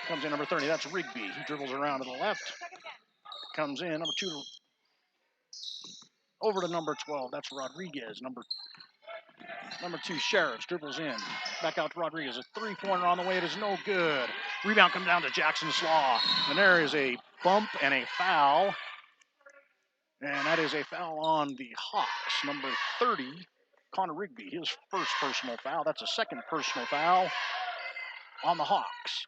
Comes in number 30. That's Rigby. He dribbles around to the left. Comes in number 2. Over to number 12. That's Rodriguez. Number 2, Sheriffs, dribbles in. Back out to Rodriguez. A three-pointer on the way. It is no good. Rebound comes down to Jackson Slaw. And there is a bump and a foul. And that is a foul on the Hawks. Number 30, Connor Rigby. His first personal foul. That's a second personal foul on the Hawks.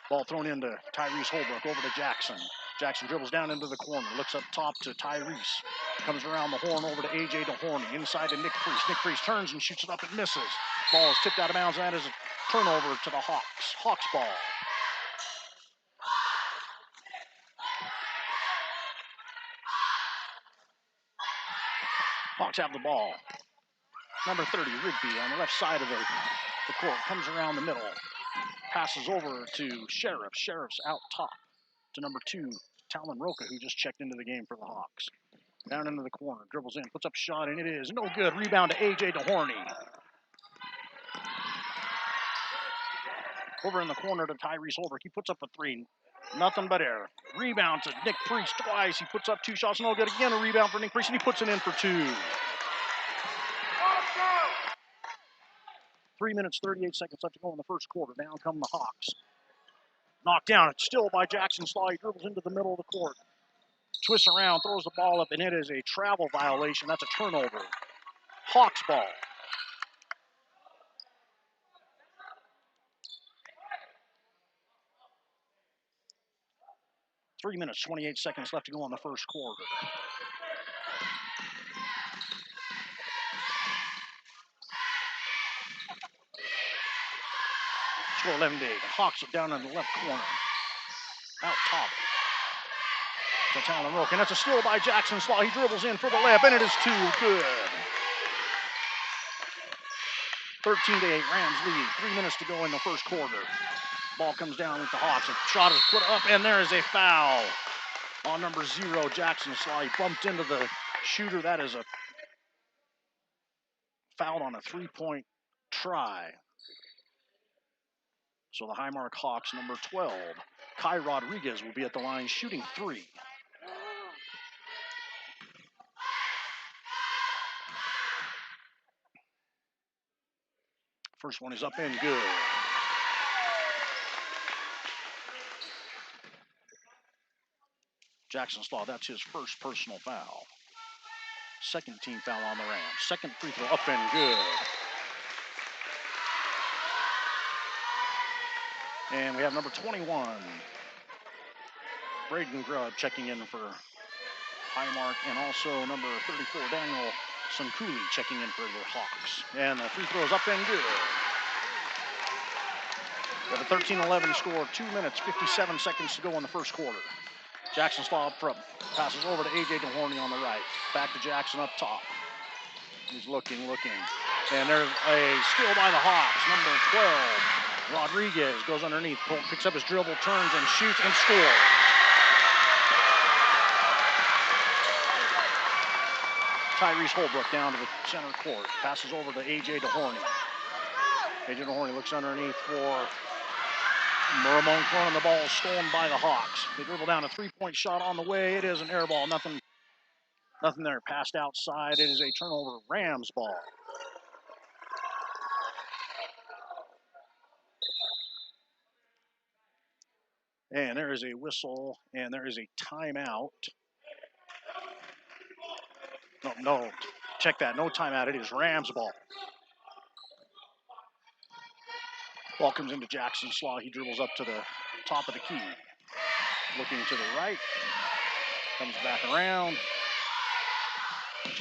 Ball thrown into Tyrese Holbrook. Over to Jackson. Jackson dribbles down into the corner. Looks up top to Tyrese. Comes around the horn over to A.J. DeHorny. Inside to Nick Priest. Nick Priest turns and shoots it up and misses. Ball is tipped out of bounds, and that is a turnover to the Hawks. Hawks ball. Hawks have the ball. Number 30, Rigby, on the left side of the court. Comes around the middle. Passes over to Sheriffs. Sheriffs out top to number 2, Talon Roca, who just checked into the game for the Hawks. Down into the corner, dribbles in, puts up a shot, and it is no good. Rebound to A.J. DeHorny. Over in the corner to Tyrese Holbrook. He puts up a 3. Nothing but air. Rebound to Nick Priest twice. He puts up 2 shots, no good. Again, a rebound for Nick Priest, and he puts it in for 2. 3 minutes, 38 seconds left to go in the first quarter. Down come the Hawks. Knocked down. It's still by Jackson Slaw. He dribbles into the middle of the court. Twists around, throws the ball up, and it is a travel violation. That's a turnover. Hawks ball. Three minutes, 28 seconds left to go in the first quarter. Score 11-8. Hawks it down in the left corner. Out top. To Talon Roca, and that's a steal by Jackson Slaw. He dribbles in for the layup, and it is too good. 13-8, Rams lead. 3 minutes to go in the first quarter. Ball comes down with the Hawks. A shot is put up, and there is a foul on number 0, Jackson Slaw. He bumped into the shooter. That is a foul on a three-point try. So the Highmark Hawks, number 12, Kai Rodriguez, will be at the line shooting 3. First one is up and good. Jackson Slaw, that's his first personal foul. Second team foul on the Rams. Second free throw up and good. And we have number 21, Braden Grubb, checking in for Highmark, and also number 34, Daniel Suncooley, checking in for the Hawks. And the free throw is up and good. We have a 13-11 score, 2 minutes, 57 seconds to go in the first quarter. Jackson Slaw up front, passes over to A.J. DeHorny on the right. Back to Jackson up top. He's looking. And there's a steal by the Hawks. Number 12, Rodriguez, goes underneath, picks up his dribble, turns and shoots and scores. Tyrese Holbrook down to the center court. Passes over to A.J. DeHorny. A.J. DeHorny looks underneath for Ramon Cronin. The ball is stolen by the Hawks. They dribble down a three-point shot on the way. It is an air ball. Nothing there. Passed outside. It is a turnover. Rams ball. And there is a whistle, and there is a timeout. No. Check that. No timeout. It is Rams ball. Ball comes into Jackson Slaw. He dribbles up to the top of the key. Looking to the right. Comes back around.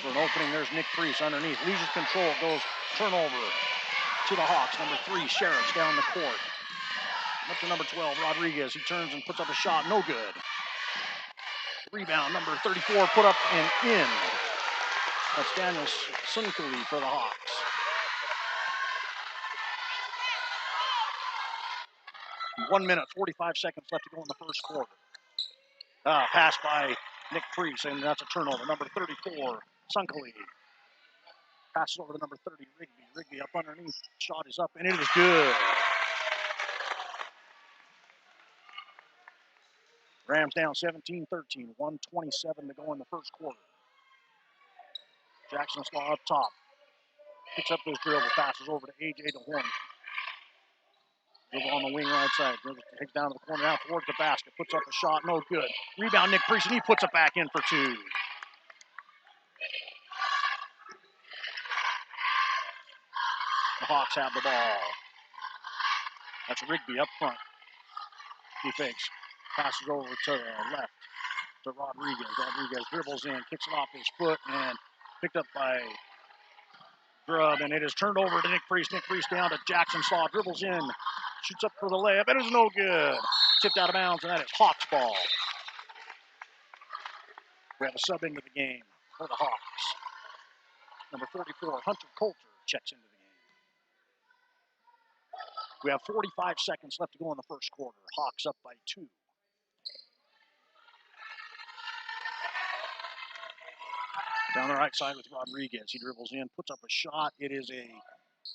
For an opening, there's Nick Priest underneath. Loses control. Goes turnover to the Hawks. Number 3, Sheriffs down the court. Up to number 12, Rodriguez. He turns and puts up a shot. No good. Rebound, number 34, put up and in. That's Daniel Suncooley for the Hawks. One minute, 45 seconds left to go in the first quarter. Pass by Nick Priest, and that's a turnover. Number 34, Suncooley. Passes over to number 30, Rigby. Rigby up underneath. Shot is up, and it is good. Rams down 17-13, 1:27 to go in the first quarter. Jackson Slaw up top. Picks up this dribble, passes over to A.J. DeHorn. Dribble on the wing right side. Dribble takes down to the corner, out towards the basket. Puts up a shot, no good. Rebound, Nick Priest, and he puts it back in for two. The Hawks have the ball. That's Rigby up front. He fakes. Passes over to the left to Rodriguez. Rodriguez dribbles in, kicks it off his foot, and picked up by Grubb, and it is turned over to Nick Priest. Nick Priest down to Jackson Slaw. Dribbles in, shoots up for the layup. It is no good. Tipped out of bounds, and that is Hawks ball. We have a sub into the game for the Hawks. Number 44, Hunter Coulter, checks into the game. We have 45 seconds left to go in the first quarter. Hawks up by 2. Down the right side with Rodriguez. He dribbles in, puts up a shot. It is a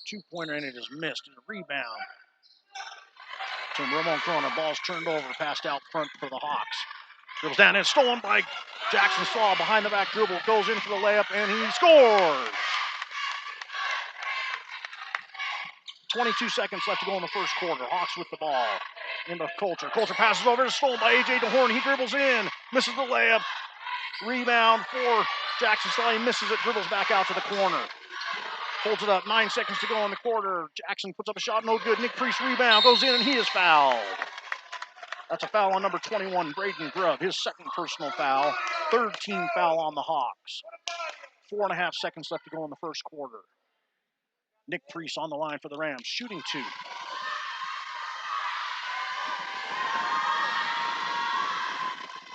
two-pointer, and it is missed. And a rebound to Ramon Corona. Ball's turned over, passed out front for the Hawks. Dribbles down and stolen by Jackson Slaw. Behind the back dribble, goes in for the layup, and he scores. 22 seconds left to go in the first quarter. Hawks with the ball. Into Coulter. Coulter passes over, is stolen by A.J. DeHorn. He dribbles in, misses the layup. Rebound for Jackson Slaw. He misses it, dribbles back out to the corner. Holds it up, 9 seconds to go in the quarter. Jackson puts up a shot, no good. Nick Priest rebound, goes in, and he is fouled. That's a foul on number 21, Braden Grubb. His second personal foul. Third team foul on the Hawks. 4.5 seconds left to go in the first quarter. Nick Priest on the line for the Rams, shooting 2.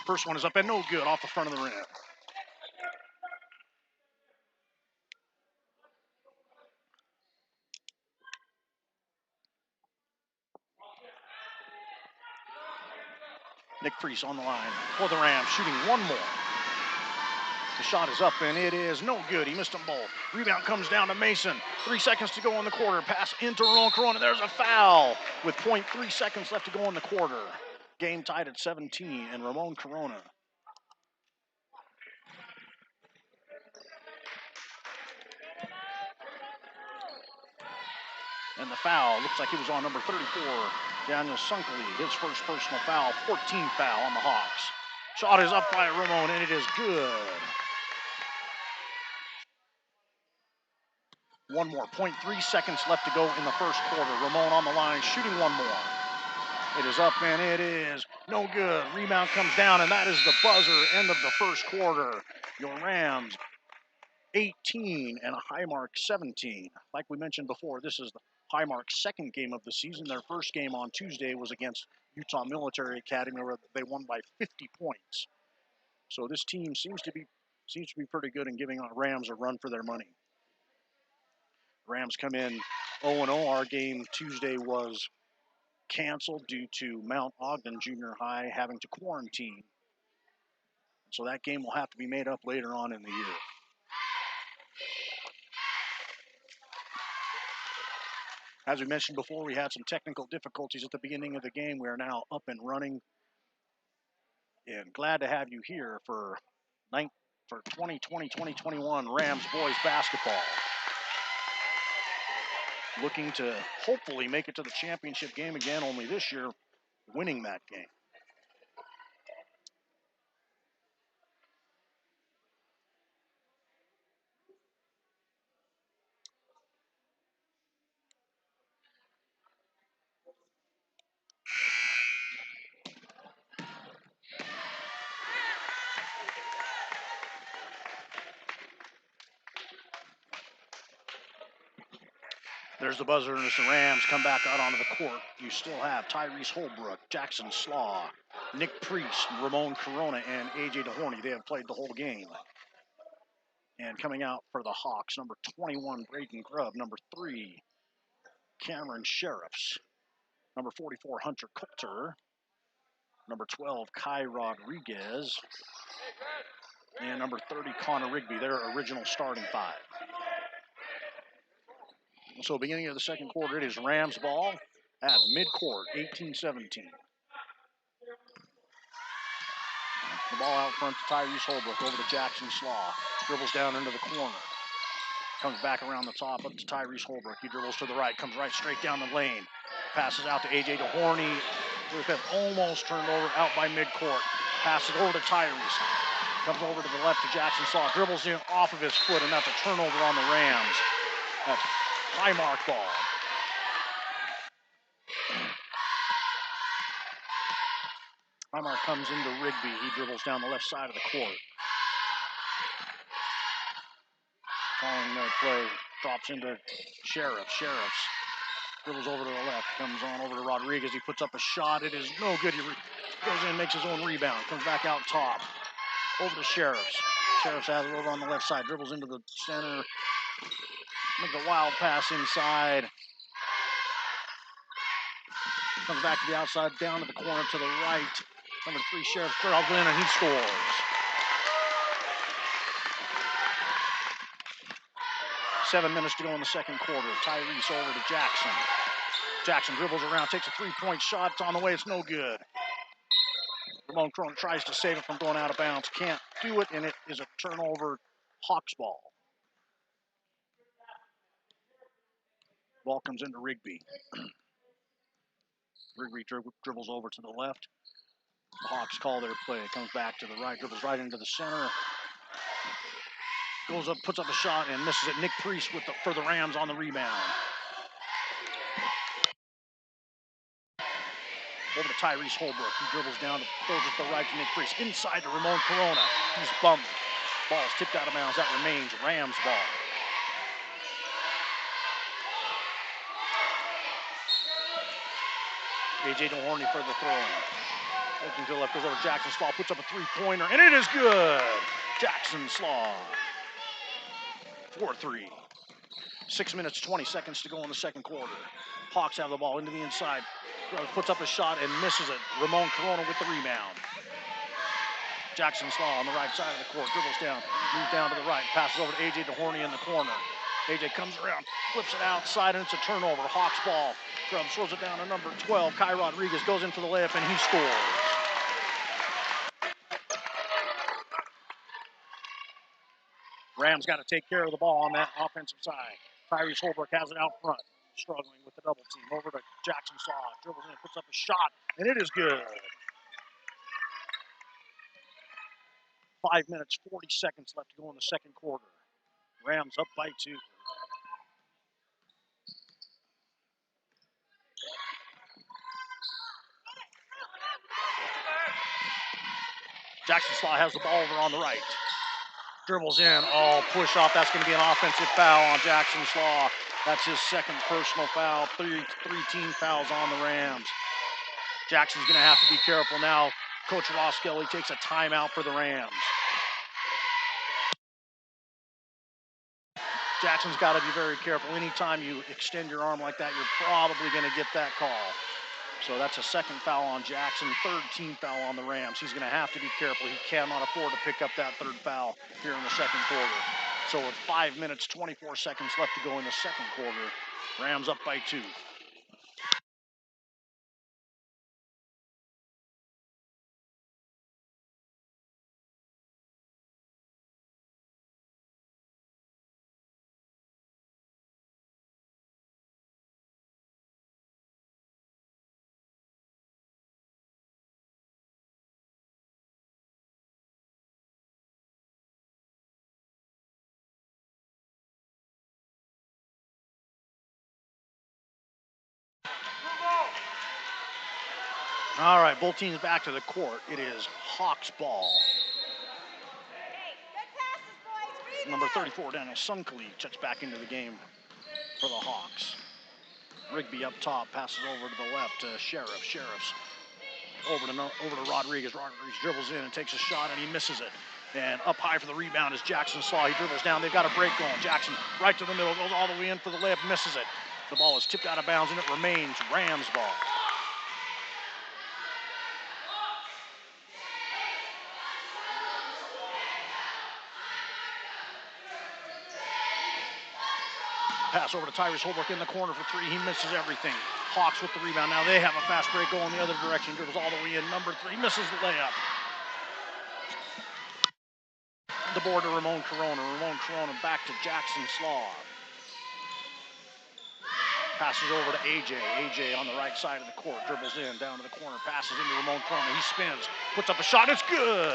First one is up and no good, off the front of the rim. Nick Priest on the line for the Rams, shooting one more. The shot is up and it is no good. He missed them both. Rebound comes down to Mason. 3 seconds to go in the quarter. Pass into Ramon Corona. There's a foul with 0.3 seconds left to go in the quarter. Game tied at 17, and Ramon Corona. And the foul looks like it was on number 34, Daniel Sunkley. His first personal foul, 14th foul on the Hawks. Shot is up by Ramon, and it is good. One more, 0.3 seconds left to go in the first quarter. Ramon on the line, shooting one more. It is up, and it is no good. Rebound comes down, and that is the buzzer, end of the first quarter. Your Rams 18 and a Highmark 17. Like we mentioned before, this is the Highmark's second game of the season. Their first game on Tuesday was against Utah Military Academy, where they won by 50 points. So this team seems to be pretty good in giving our Rams a run for their money. Rams come in 0-0. Our game Tuesday was canceled due to Mount Ogden Junior High having to quarantine. So that game will have to be made up later on in the year. As we mentioned before, we had some technical difficulties at the beginning of the game. We are now up and running. And glad to have you here for 2020-2021 Rams boys basketball. Looking to hopefully make it to the championship game again, only this year winning that game. There's the buzzer, and as the Rams come back out onto the court, you still have Tyrese Holbrook, Jackson Slaw, Nick Priest, Ramon Corona, and A.J. DeHorn. They have played the whole game. And coming out for the Hawks, number 21, Braden Grubb, number 3, Cameron Sheriffs, number 44, Hunter Coulter, number 12, Kai Rodriguez, and number 30, Connor Rigby, their original starting 5. So beginning of the second quarter, it is Rams ball at midcourt, 18-17. The ball out front to Tyrese Holbrook, over to Jackson Slaw. Dribbles down into the corner. Comes back around the top, up to Tyrese Holbrook. He dribbles to the right, comes right straight down the lane. Passes out to A.J. DeHorney. Almost turned over out by midcourt. Passes over to Tyrese. Comes over to the left to Jackson Slaw. Dribbles in off of his foot, and that's a turnover on the Rams. That's Highmark ball. Highmark comes into Rigby. He dribbles down the left side of the court. Calling the play, drops into Sheriffs. Sheriffs dribbles over to the left, comes on over to Rodriguez. He puts up a shot. It is no good. He goes in, makes his own rebound, comes back out top. Over to Sheriffs. Sheriffs has it over on the left side, dribbles into the center, makes a wild pass inside. Comes back to the outside, down to the corner to the right. Number 3, Sheriffs drives in, and he scores. Seven minutes to go in the second quarter. Tyrese over to Jackson. Jackson dribbles around, takes a three-point shot. It's on the way. It's no good. Ramon Corona tries to save it from going out of bounds. Can't do it, and it is a turnover. Hawks ball. Ball comes into Rigby. Rigby dribbles over to the left. The Hawks call their play. Comes back to the right, dribbles right into the center. Goes up, puts up a shot, and misses it. Nick Priest for the Rams on the rebound. Over to Tyrese Holbrook. He dribbles down, throws it to the right to Nick Priest. Inside to Ramon Corona. He's bumped. Ball is tipped out of bounds. That remains Rams ball. A.J. DeHorney for the throw. Looking to the left, goes over Jackson Slaw, puts up a three-pointer, and it is good. Jackson Slaw. 4-3. 6 minutes, 20 seconds to go in the second quarter. Hawks have the ball into the inside. Puts up a shot and misses it. Ramon Corona with the rebound. Jackson Slaw on the right side of the court, dribbles down, moves down to the right, passes over to A.J. DeHorney in the corner. A.J. comes around, flips it outside, and it's a turnover. Hawks ball. Grubb throws it down to number 12. Kai Rodriguez goes in for the layup, and he scores. Rams got to take care of the ball on that offensive side. Tyrese Holbrook has it out front, struggling with the double team. Over to Jackson Slaw, dribbles in, puts up a shot, and it is good. 5 minutes, 40 seconds left to go in the second quarter. Rams up by 2. Jackson Slaw has the ball over on the right. Dribbles in, push off. That's going to be an offensive foul on Jackson Slaw. That's his second personal foul. Three team fouls on the Rams. Jackson's going to have to be careful now. Coach Ross Kelly takes a timeout for the Rams. Jackson's got to be very careful. Anytime you extend your arm like that, you're probably going to get that call. So that's a second foul on Jackson, third team foul on the Rams. He's going to have to be careful. He cannot afford to pick up that third foul here in the second quarter. So with 5 minutes, 24 seconds left to go in the second quarter, Rams up by 2. All right, both teams back to the court. It is Hawks ball. Number 34, Daniel Sunklee, checks back into the game for the Hawks. Rigby up top, passes over to the left to Sheriff. Sheriff's over to Rodriguez. Rodriguez dribbles in and takes a shot, and he misses it. And up high for the rebound is Jackson Slaw. He dribbles down. They've got a break going. Jackson right to the middle, goes all the way in for the layup, misses it. The ball is tipped out of bounds, and it remains Rams ball. Pass over to Tyrese Holbrook in the corner for 3. He misses everything. Hawks with the rebound. Now they have a fast break going the other direction. Dribbles all the way in. Number 3 misses the layup. the board to Ramon Corona. Ramon Corona back to Jackson Slaw. Passes over to AJ. AJ on the right side of the court. Dribbles in, down to the corner. Passes into Ramon Corona. He spins. Puts up a shot. It's good.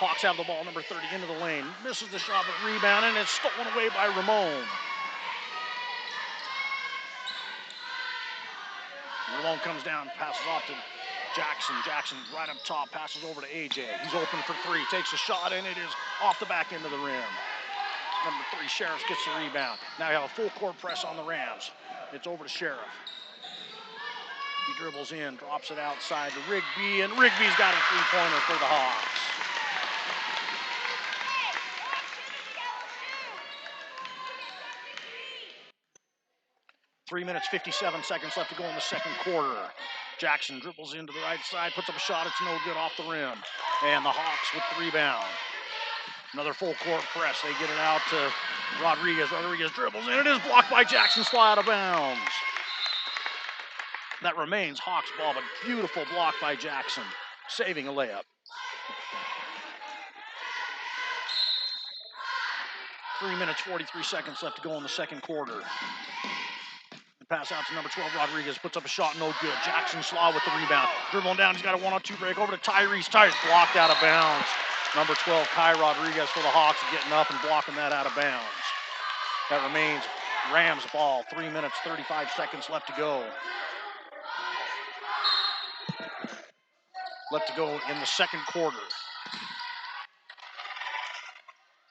Hawks have the ball, number 30, into the lane. Misses the shot, but rebound, and it's stolen away by Ramon. Ramon comes down, passes off to Jackson. Jackson right up top, passes over to AJ. He's open for three, takes a shot, and it is off the back end of the rim. Number 3, Sheriff gets the rebound. Now you have a full court press on the Rams. It's over to Sheriff. He dribbles in, drops it outside to Rigby, and Rigby's got a three-pointer for the Hawks. Three minutes, 57 seconds left to go in the second quarter. Jackson dribbles into the right side, puts up a shot. It's no good, off the rim. And the Hawks with the rebound. Another full court press. They get it out to Rodriguez. Rodriguez dribbles in. It is blocked by Jackson. Slide out of bounds. That remains Hawks ball, but beautiful block by Jackson, saving a layup. 3 minutes, 43 seconds left to go in the second quarter. Pass out to number 12, Rodriguez, puts up a shot, no good. Jackson Slaw with the rebound. Dribbling down, he's got a 1-on-2 break over to Tyrese. Tyrese blocked out of bounds. Number 12, Kai Rodriguez for the Hawks, getting up and blocking that out of bounds. That remains Rams ball. 3 minutes, 35 seconds left to go. Left to go in the second quarter.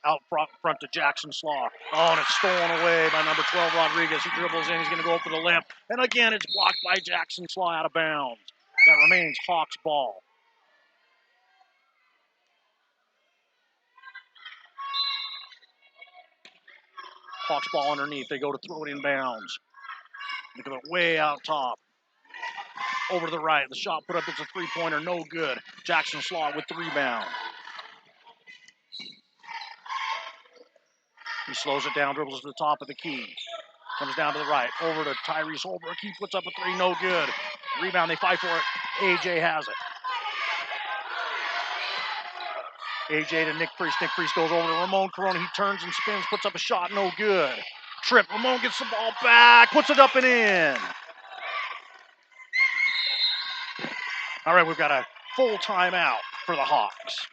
Out front to Jackson Slaw. Oh, and it's stolen away by number 12, Rodriguez. He dribbles in. He's going to go for the layup. And again, it's blocked by Jackson Slaw out of bounds. That remains Hawks ball. Hawks ball underneath. They go to throw it in bounds. Look at it way out top. Over to the right. The shot put up. It's a three-pointer. No good. Jackson Slaw with the rebound. He slows it down. Dribbles to the top of the key. Comes down to the right. Over to Tyrese Holbrook. He puts up a three. No good. Rebound. They fight for it. AJ has it. AJ to Nick Priest. Nick Priest goes over to Ramon Corona. He turns and spins. Puts up a shot. No good. Trip. Ramon gets the ball back. Puts it up and in. All right, we've got a full timeout for the Hawks.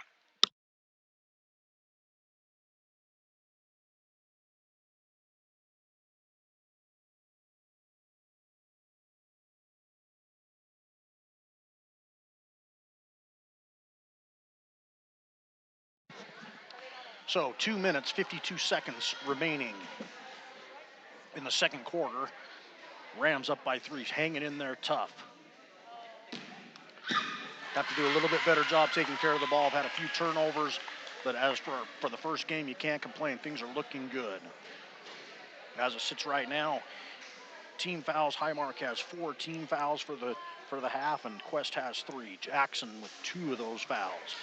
So 2 minutes, 52 seconds remaining in the second quarter. Rams up by 3, hanging in there tough. Have to do a little bit better job taking care of the ball. Have had a few turnovers, but as for the first game, you can't complain. Things are looking good. As it sits right now, team fouls. Highmark has 4 team fouls for the half, and Quest has 3. Jackson with 2 of those fouls.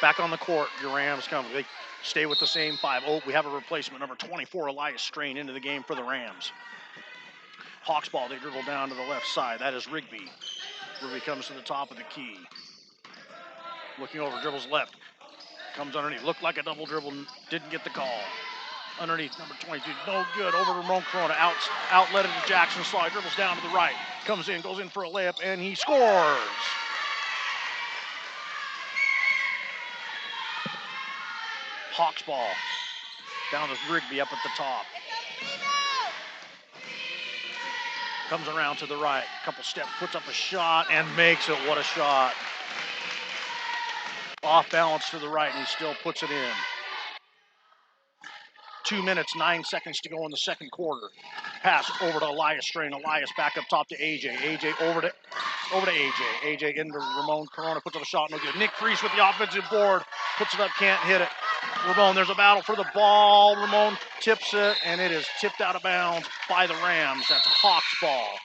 Back on the court, your Rams come. They stay with the same 5. Oh, we have a replacement. Number 24, Elias Strain, into the game for the Rams. Hawks ball, they dribble down to the left side. That is Rigby. Rigby comes to the top of the key. Looking over, dribbles left. Comes underneath. Looked like a double dribble. Didn't get the call. Underneath, number 22. No good. Over to Ramon Corona. Outlet it to Jackson Slaw. Dribbles down to the right. Comes in, goes in for a layup, and he scores. Hawks ball. Down to Rigby up at the top. Comes around to the right. Couple steps, puts up a shot, and makes it. What a shot. Off balance to the right, and he still puts it in. 2 minutes, 9 seconds to go in the second quarter. Pass over to Elias Strain. Elias back up top to AJ. AJ over to AJ. AJ into Ramon Corona, puts up a shot, no good. Nick Freese with the offensive board, puts it up, can't hit it. Ramon, there's a battle for the ball. Ramon tips it, and it is tipped out of bounds by the Rams. That's Hawks ball.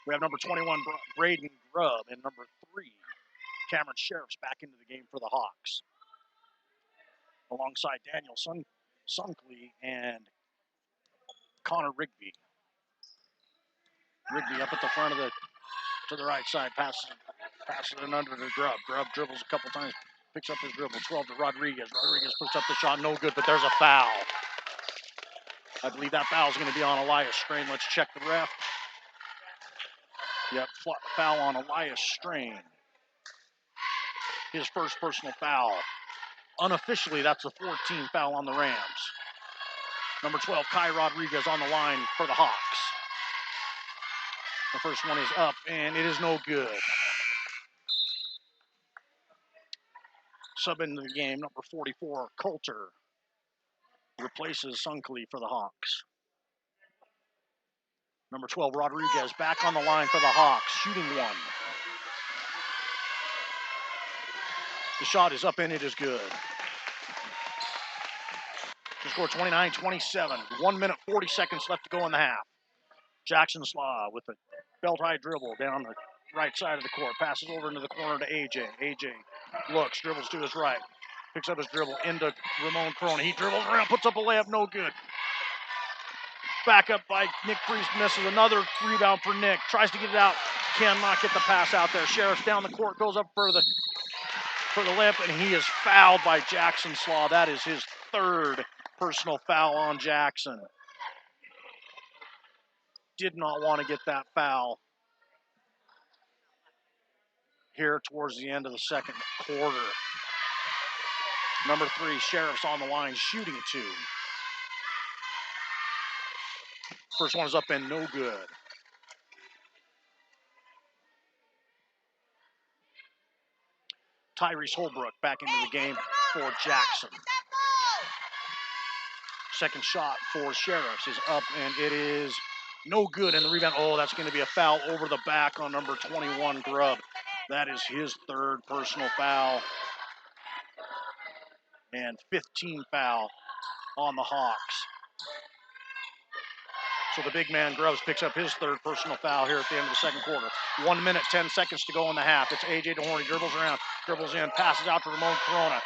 We have number 21, Braden Grubb, and number 3, Cameron Sheriffs back into the game for the Hawks. Alongside Daniel Sunkley and Connor Rigby. Rigby up at the front of to the right side, passes it under to Grubb. Grubb dribbles a couple times, picks up his dribble. 12 to Rodriguez. Rodriguez puts up the shot, no good, but there's a foul. I believe that foul is going to be on Elias Strain. Let's check the ref. Yep, foul on Elias Strain. His first personal foul. Unofficially, that's the 14th foul on the Rams. Number 12, Kai Rodriguez on the line for the Hawks. The first one is up, and it is no good. Sub into the game, number 44, Coulter replaces Sunkley for the Hawks. Number 12, Rodriguez back on the line for the Hawks, shooting one. The shot is up, and it is good. The score 29-27. 1 minute, 40 seconds left to go in the half. Jackson Slaw with a belt-high dribble down the right side of the court. Passes over into the corner to AJ. AJ looks, dribbles to his right. Picks up his dribble into Ramon Corona. He dribbles around, puts up a layup, no good. Back up by Nick Priest, misses another rebound for Nick. Tries to get it out, cannot get the pass out there. Sheriff's down the court, goes up for the layup, and he is fouled by Jackson Slaw. That is his 3rd personal foul on Jackson. Did not want to get that foul here towards the end of the second quarter. Number 3, Sheriff's on the line, shooting 2. First one is up and no good. Tyrese Holbrook back into the game for Jackson. Second shot for Sheriffs is up, and it is no good. And the rebound, that's going to be a foul over the back on number 21, Grubb. That is his 3rd personal foul. And 15th foul on the Hawks. So the big man, Grubbs, picks up his 3rd personal foul here at the end of the second quarter. 1 minute, 10 seconds to go in the half. It's AJ DeHorn. He dribbles around, dribbles in, passes out to Ramon Corona.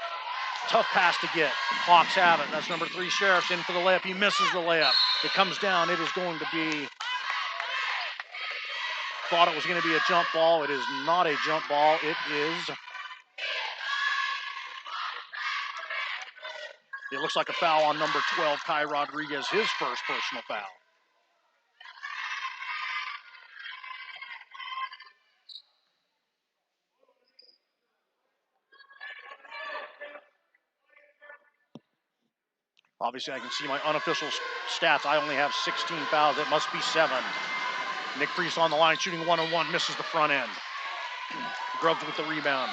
Tough pass to get. Hawks have it. That's number 3, Sheriffs in for the layup. He misses the layup. It comes down. It is going to be, thought it was going to be a jump ball. It is not a jump ball. It looks like a foul on number 12, Kai Rodriguez, his first personal foul. Obviously, I can see my unofficial stats. I only have 16 fouls. It must be 7. Nick Priest on the line, shooting 1-on-1, misses the front end. Grubbs with the rebound.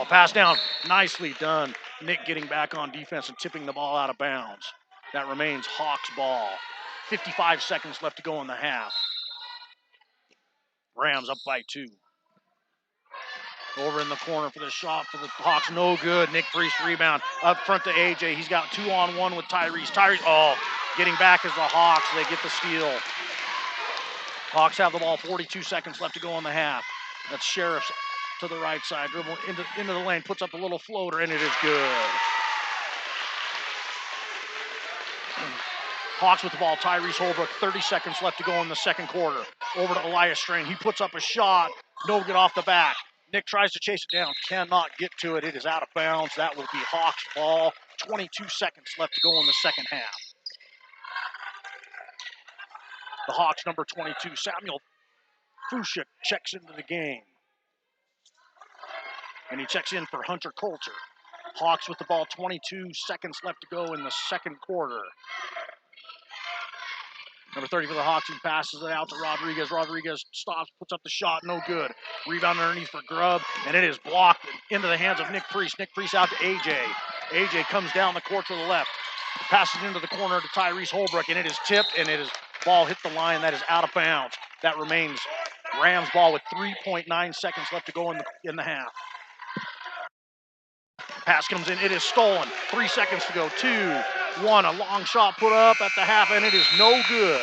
Pass down. Nicely done. Nick getting back on defense and tipping the ball out of bounds. That remains Hawks ball. 55 seconds left to go in the half. Rams up by 2. Over in the corner for the shot for the Hawks, no good. Nick Priest rebound up front to AJ. He's got 2-on-1 with Tyrese. Getting back is the Hawks. They get the steal. Hawks have the ball, 42 seconds left to go in the half. That's Sheriff's to the right side. Dribble into the lane, puts up a little floater, and it is good. Hawks with the ball, Tyrese Holbrook, 30 seconds left to go in the second quarter. Over to Elias Strain. He puts up a shot, no good off the back. Nick tries to chase it down, cannot get to it. It is out of bounds. That will be Hawks ball. 22 seconds left to go in the second half. The Hawks, number 22, Samuel Fushik, checks into the game. And he checks in for Hunter Coulter. Hawks with the ball, 22 seconds left to go in the second quarter. Number 30 for the Hawks, he passes it out to Rodriguez. Rodriguez stops, puts up the shot, no good. Rebound underneath for Grubb, and it is blocked into the hands of Nick Priest. Nick Priest out to AJ. AJ comes down the court to the left. Passes into the corner to Tyrese Holbrook, and it is tipped, and it is ball hit the line. That is out of bounds. That remains Rams ball with 3.9 seconds left to go in the half. Pass comes in. It is stolen. 3 seconds to go. 2, 1. A long shot put up at the half, and it is no good.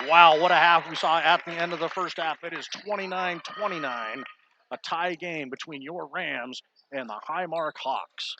Wow, what a half we saw at the end of the first half. It is 29-29, a tie game between your Rams and the Highmark Hawks.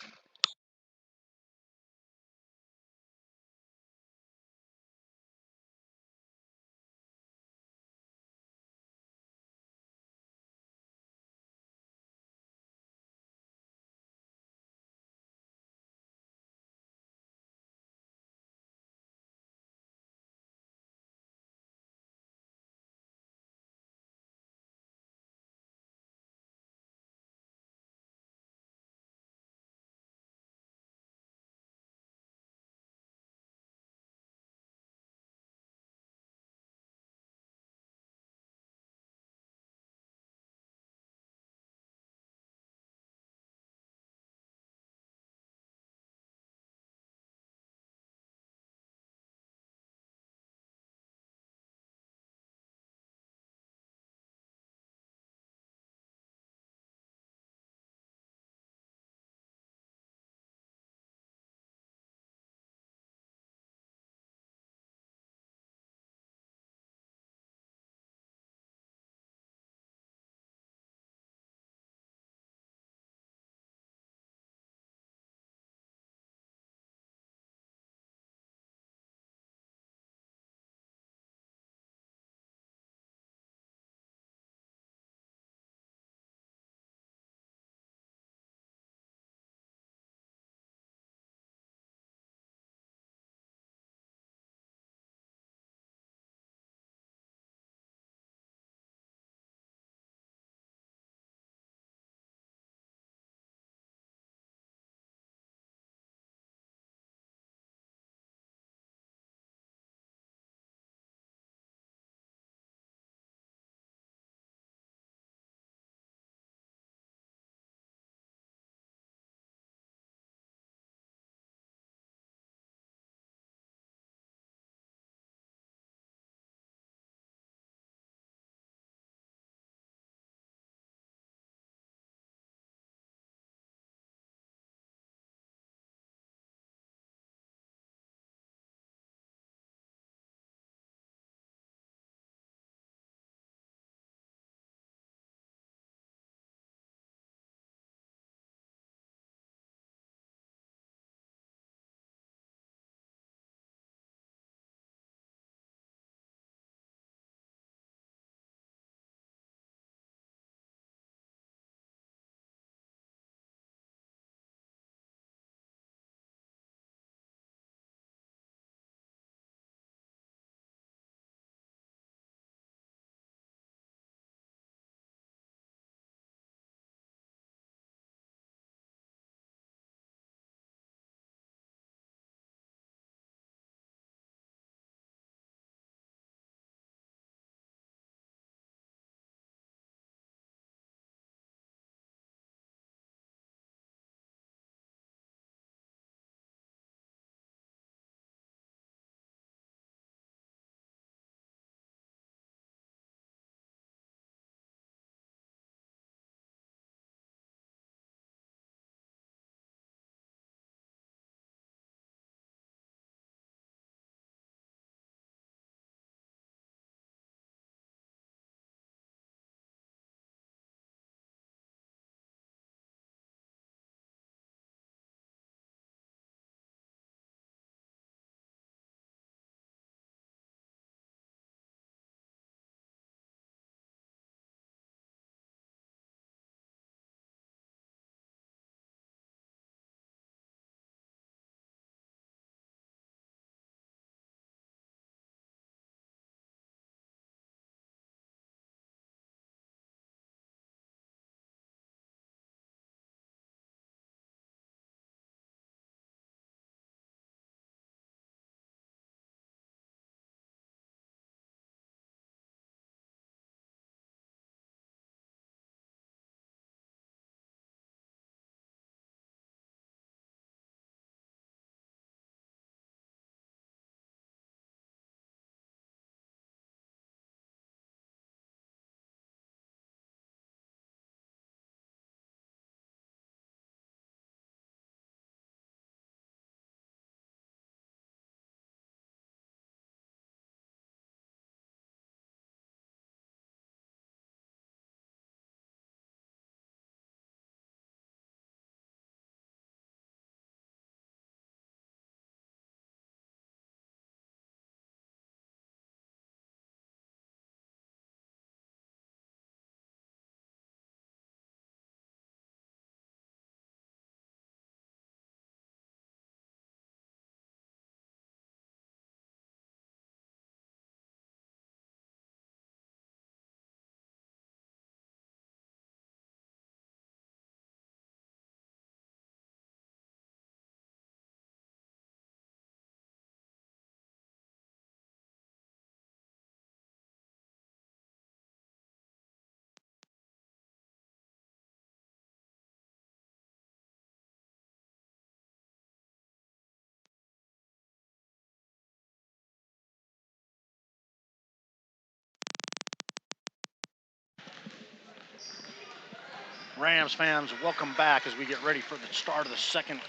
Rams fans, welcome back as we get ready for the start of the second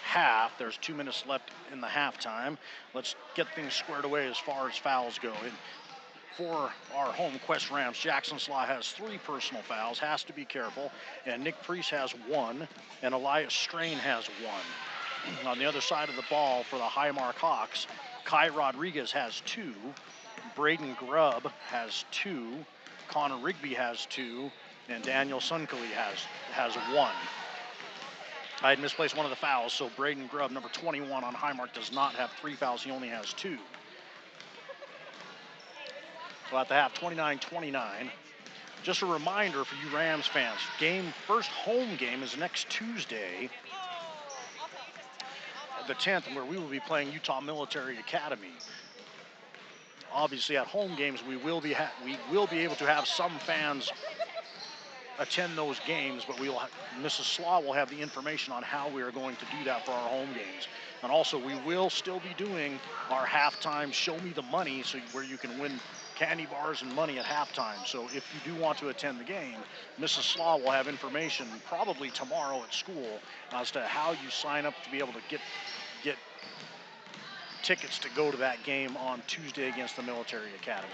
half. There's 2 minutes left in the halftime. Let's get things squared away as far as fouls go. For our home Quest Rams, Jackson Slaw has 3 personal fouls, has to be careful, and Nick Priest has 1, and Elias Strain has 1. On the other side of the ball for the Highmark Hawks, Kai Rodriguez has 2, Braden Grubb has 2, Connor Rigby has 2, and Daniel Sunkali has 1. I had misplaced one of the fouls, so Braden Grubb, number 21 on Highmark, does not have 3 fouls. He only has 2. So at the half, 29-29. Just a reminder for you Rams fans, first home game is next Tuesday, the 10th, where we will be playing Utah Military Academy. Obviously, at home games, we will be able to have some fans attend those games, but Mrs. Slaw will have the information on how we are going to do that for our home games. And also, we will still be doing our halftime Show Me the Money, where you can win candy bars and money at halftime. So if you do want to attend the game, Mrs. Slaw will have information probably tomorrow at school as to how you sign up to be able to get tickets to go to that game on Tuesday against the Military Academy.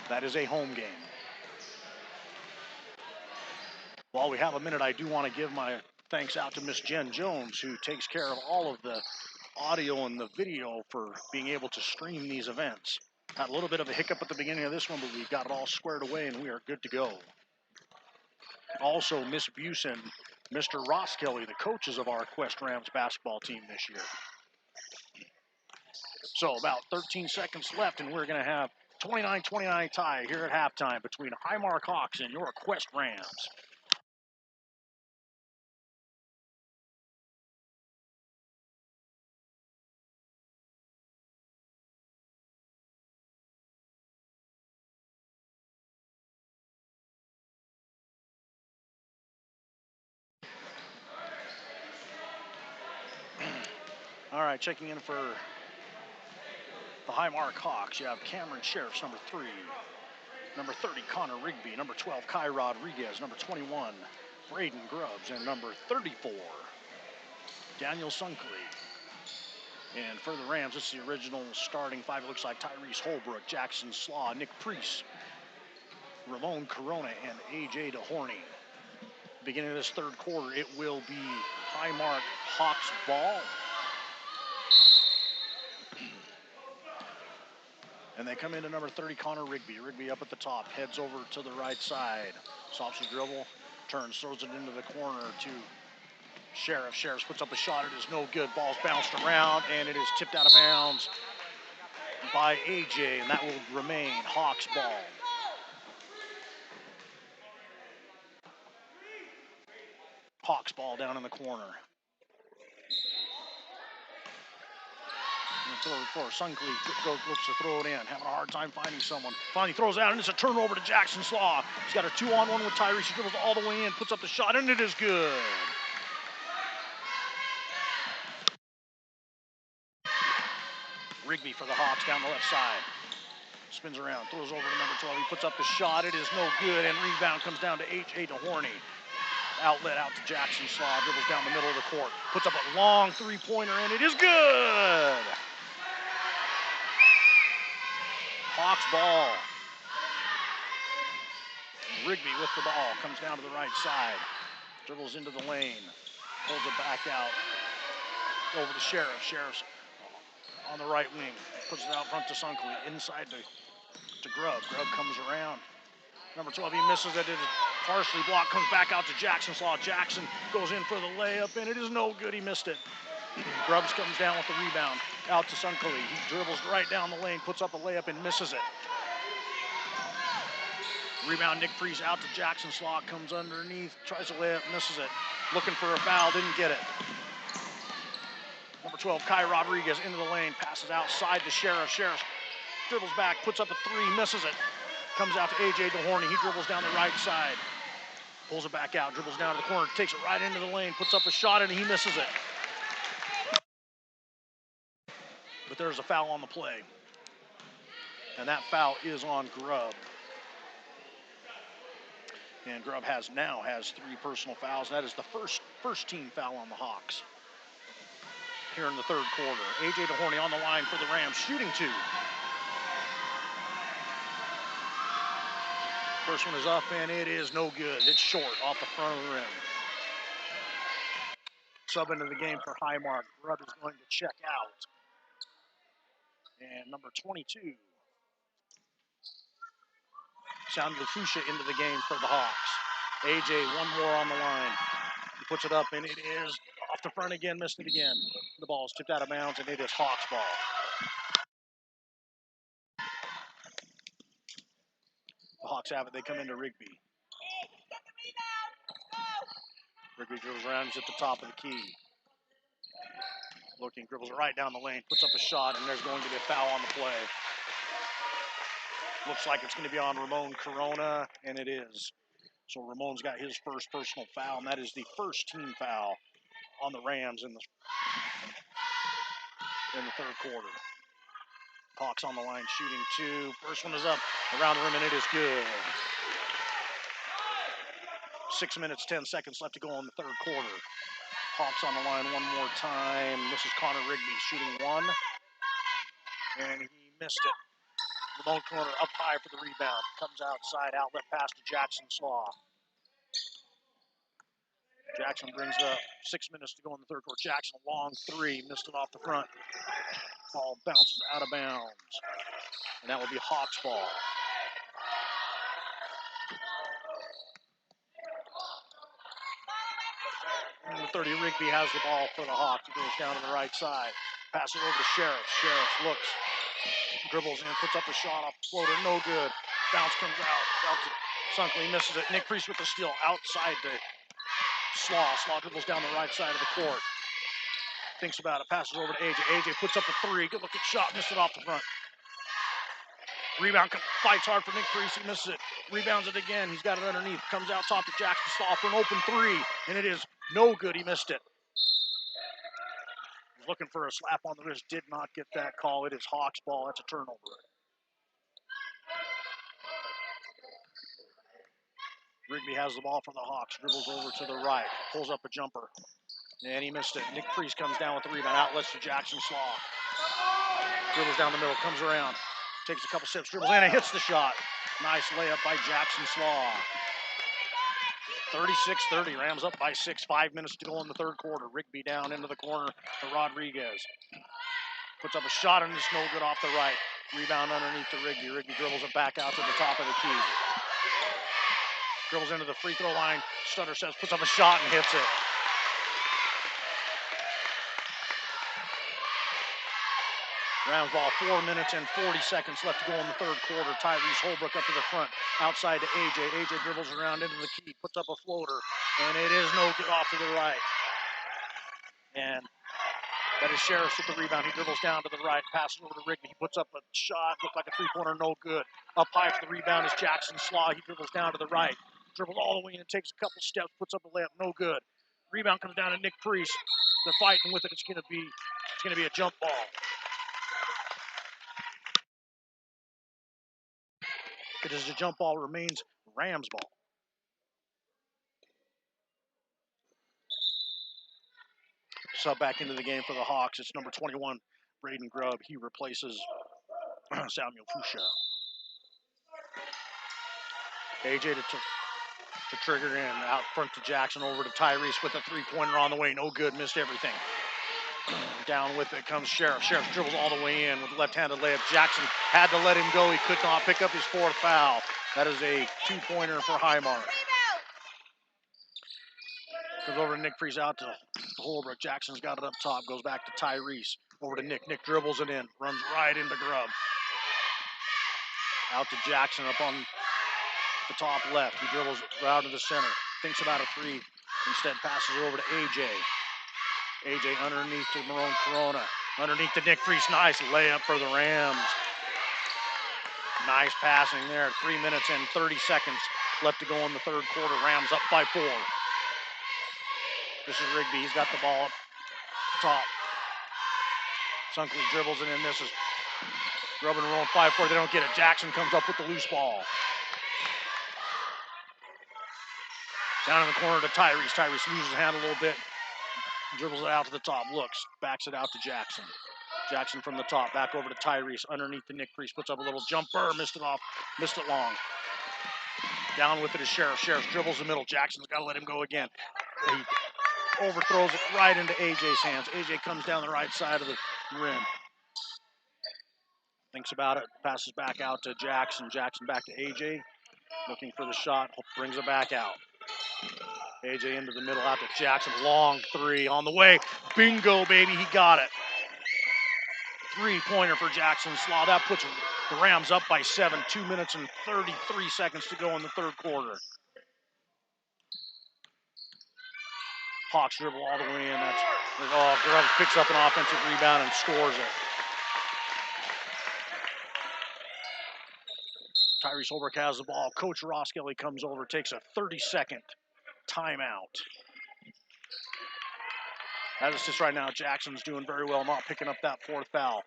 That is a home game. While we have a minute, I do want to give my thanks out to Miss Jen Jones, who takes care of all of the audio and the video for being able to stream these events. Had a little bit of a hiccup at the beginning of this one, but we got it all squared away and we are good to go. Also, Miss Buse and Mr. Ross Kelly, the coaches of our Quest Rams basketball team this year. So about 13 seconds left, and we're going to have 29-29 tie here at halftime between Highmark Hawks and your Quest Rams. All right, checking in for the Highmark Hawks, you have Cameron Sheriffs, number 3. Number 30, Connor Rigby. Number 12, Kai Rodriguez. Number 21, Braden Grubbs. And number 34, Daniel Sunkali. And for the Rams, this is the original starting 5. It looks like Tyrese Holbrook, Jackson Slaw, Nick Priest, Ramon Corona, and A.J. DeHorney. Beginning of this third quarter, it will be Highmark Hawks ball. And they come into number 30, Connor Rigby. Rigby up at the top, heads over to the right side. Stops his dribble, turns, throws it into the corner to Sheriff. Sheriff puts up a shot. It is no good. Ball's bounced around, and it is tipped out of bounds by AJ, and that will remain Hawks ball. Hawks ball down in the corner. For Sunkali, looks to throw it in, having a hard time finding someone. Finally throws it out, and it's a turnover to Jackson Slaw. He's got a 2-on-1 with Tyrese. He dribbles all the way in, puts up the shot, and it is good. Rigby for the Hawks down the left side. Spins around, throws over to number 12. He puts up the shot. It is no good, and rebound comes down to A.J. DeHorney. Outlet out to Jackson Slaw, dribbles down the middle of the court. Puts up a long three-pointer, and it is good. Hawks ball. Rigby with the ball, comes down to the right side. Dribbles into the lane, pulls it back out. Over to Sheriff. Sheriff's on the right wing, puts it out front to Sunkali, inside to Grubb. Grubb comes around. Number 12, he misses it. It is partially blocked, comes back out to Jackson Slaw. Jackson goes in for the layup, and it is no good. He missed it. Grubbs comes down with the rebound, out to Sunkali. He dribbles right down the lane, puts up a layup, and misses it. Rebound, Nick Priest out to Jackson Slaw, comes underneath, tries to lay it, misses it. Looking for a foul, didn't get it. Number 12, Kai Rodriguez into the lane, passes outside to Sheriff. Sheriff dribbles back, puts up a 3, misses it. Comes out to A.J. DeHorney, he dribbles down the right side. Pulls it back out, dribbles down to the corner, takes it right into the lane, puts up a shot, and he misses it. But there's a foul on the play. And that foul is on Grubb. And Grubb now has 3 personal fouls. That is the first team foul on the Hawks here in the third quarter. A.J. DeHorney on the line for the Rams, shooting 2. First one is up, and it is no good. It's short off the front of the rim. Sub into the game for Highmark. Grubb is going to check out. And number 22, Samuel Fusha into the game for the Hawks. A.J. one more on the line. He puts it up, and it is off the front again, missed it again. The ball is tipped out of bounds, and it is Hawks ball. The Hawks have it. They come into Rigby. Rigby dribbles around. He's at the top of the key. Looking, dribbles right down the lane, puts up a shot, and there's going to be a foul on the play. Looks like it's going to be on Ramon Corona, and it is. So Ramon's got his first personal foul, and that is the first team foul on the Rams in the third quarter. Hawks on the line, shooting 2. First one is up around the rim, and it is good. 6 minutes, 10 seconds left to go in the third quarter. Hawks on the line one more time. This is Connor Rigby shooting 1, and he missed it. Ramon Corona up high for the rebound. Comes outside, outlet pass to Jackson Slaw. Jackson brings it up. 6 minutes to go in the third quarter. Jackson, a long 3, missed it off the front. Ball bounces out of bounds. And that will be Hawks ball. 30, Rigby has the ball for the Hawks. He goes down to the right side. Passes over to Sheriff. Sheriff looks, dribbles in, puts up a shot off the floater. No good. Bounce comes out. Bounce it. Sunkley misses it. Nick Priest with the steal outside to Slaw. Slaw dribbles down the right side of the court. Thinks about it. Passes over to AJ. AJ puts up a 3. Good looking shot. Missed it off the front. Rebound, fights hard for Nick Priest. He misses it. Rebounds it again. He's got it underneath. Comes out top to Jackson Slaw for an open 3. And it is no good. He missed it. Was looking for a slap on the wrist. Did not get that call. It is Hawks ball. That's a turnover. Rigby has the ball for the Hawks. Dribbles over to the right. Pulls up a jumper. And he missed it. Nick Priest comes down with the rebound. Outlets to Jackson Slaw. Dribbles down the middle. Comes around. Takes a couple steps. Dribbles in and hits the shot. Nice layup by Jackson Slaw. 36-30. Rams up by 6. 5 minutes to go in the third quarter. Rigby down into the corner to Rodriguez. Puts up a shot and it's no good off the right. Rebound underneath to Rigby. Rigby dribbles it back out to the top of the key. Dribbles into the free throw line. Stutter says, puts up a shot and hits it. Rams ball, 4 minutes and 40 seconds left to go in the third quarter. Tyrese Holbrook up to the front, outside to AJ. AJ dribbles around into the key, puts up a floater, and it is no good off to the right. And that is Sheriff with the rebound. He dribbles down to the right, passes over to Rigby. He puts up a shot, looked like a three-pointer, no good. Up high for the rebound is Jackson Slaw. He dribbles down to the right, dribbles all the way in, takes a couple steps, puts up a layup, no good. Rebound comes down to Nick Priest. They're fighting with it. It's gonna be a jump ball. It is a jump ball, remains Rams ball. Sub back into the game for the Hawks. It's number 21, Braden Grubb. He replaces Samuel Fusha. AJ to trigger in, out front to Jackson, over to Tyrese with a three-pointer on the way. No good, missed everything. Down with it comes Sheriff. Sheriff dribbles all the way in with left-handed layup. Jackson had to let him go. He could not pick up his 4th foul. That is a two-pointer for Highmark. Goes over to Nick Priest, out to Holbrook. Jackson's got it up top. Goes back to Tyrese. Over to Nick. Nick dribbles it in. Runs right into Grubb. Out to Jackson up on the top left. He dribbles out to the center. Thinks about a 3. Instead passes it over to AJ. AJ underneath to Marone Corona. Underneath to Nick Priest. Nice layup for the Rams. Nice passing there. 3 minutes and 30 seconds left to go in the third quarter. Rams up by 4. This is Rigby. He's got the ball up top. Sunkley dribbles it in. This is Grubb and rolling 5-4. They don't get it. Jackson comes up with the loose ball. Down in the corner to Tyrese. Tyrese loses his hand a little bit. Dribbles it out to the top. Looks. Backs it out to Jackson. Jackson from the top. Back over to Tyrese. Underneath the Nick Priest. Puts up a little jumper. Missed it off. Missed it long. Down with it is Sheriff. Sheriff dribbles the middle. Jackson's got to let him go again. He overthrows it right into AJ's hands. AJ comes down the right side of the rim. Thinks about it. Passes back out to Jackson. Jackson back to AJ. Looking for the shot. Brings it back out. AJ into the middle, out to Jackson. Long three on the way. Bingo, baby. He got it. Three-pointer for Jackson Slaw. That puts the Rams up by 7. 2 minutes and 33 seconds to go in the third quarter. Hawks dribble all the way in. Grubb picks up an offensive rebound and scores it. Tyrese Holbrook has the ball. Coach Ross Kelly comes over, takes a 30-second timeout. As it sits right now, Jackson's doing very well, not picking up that fourth foul.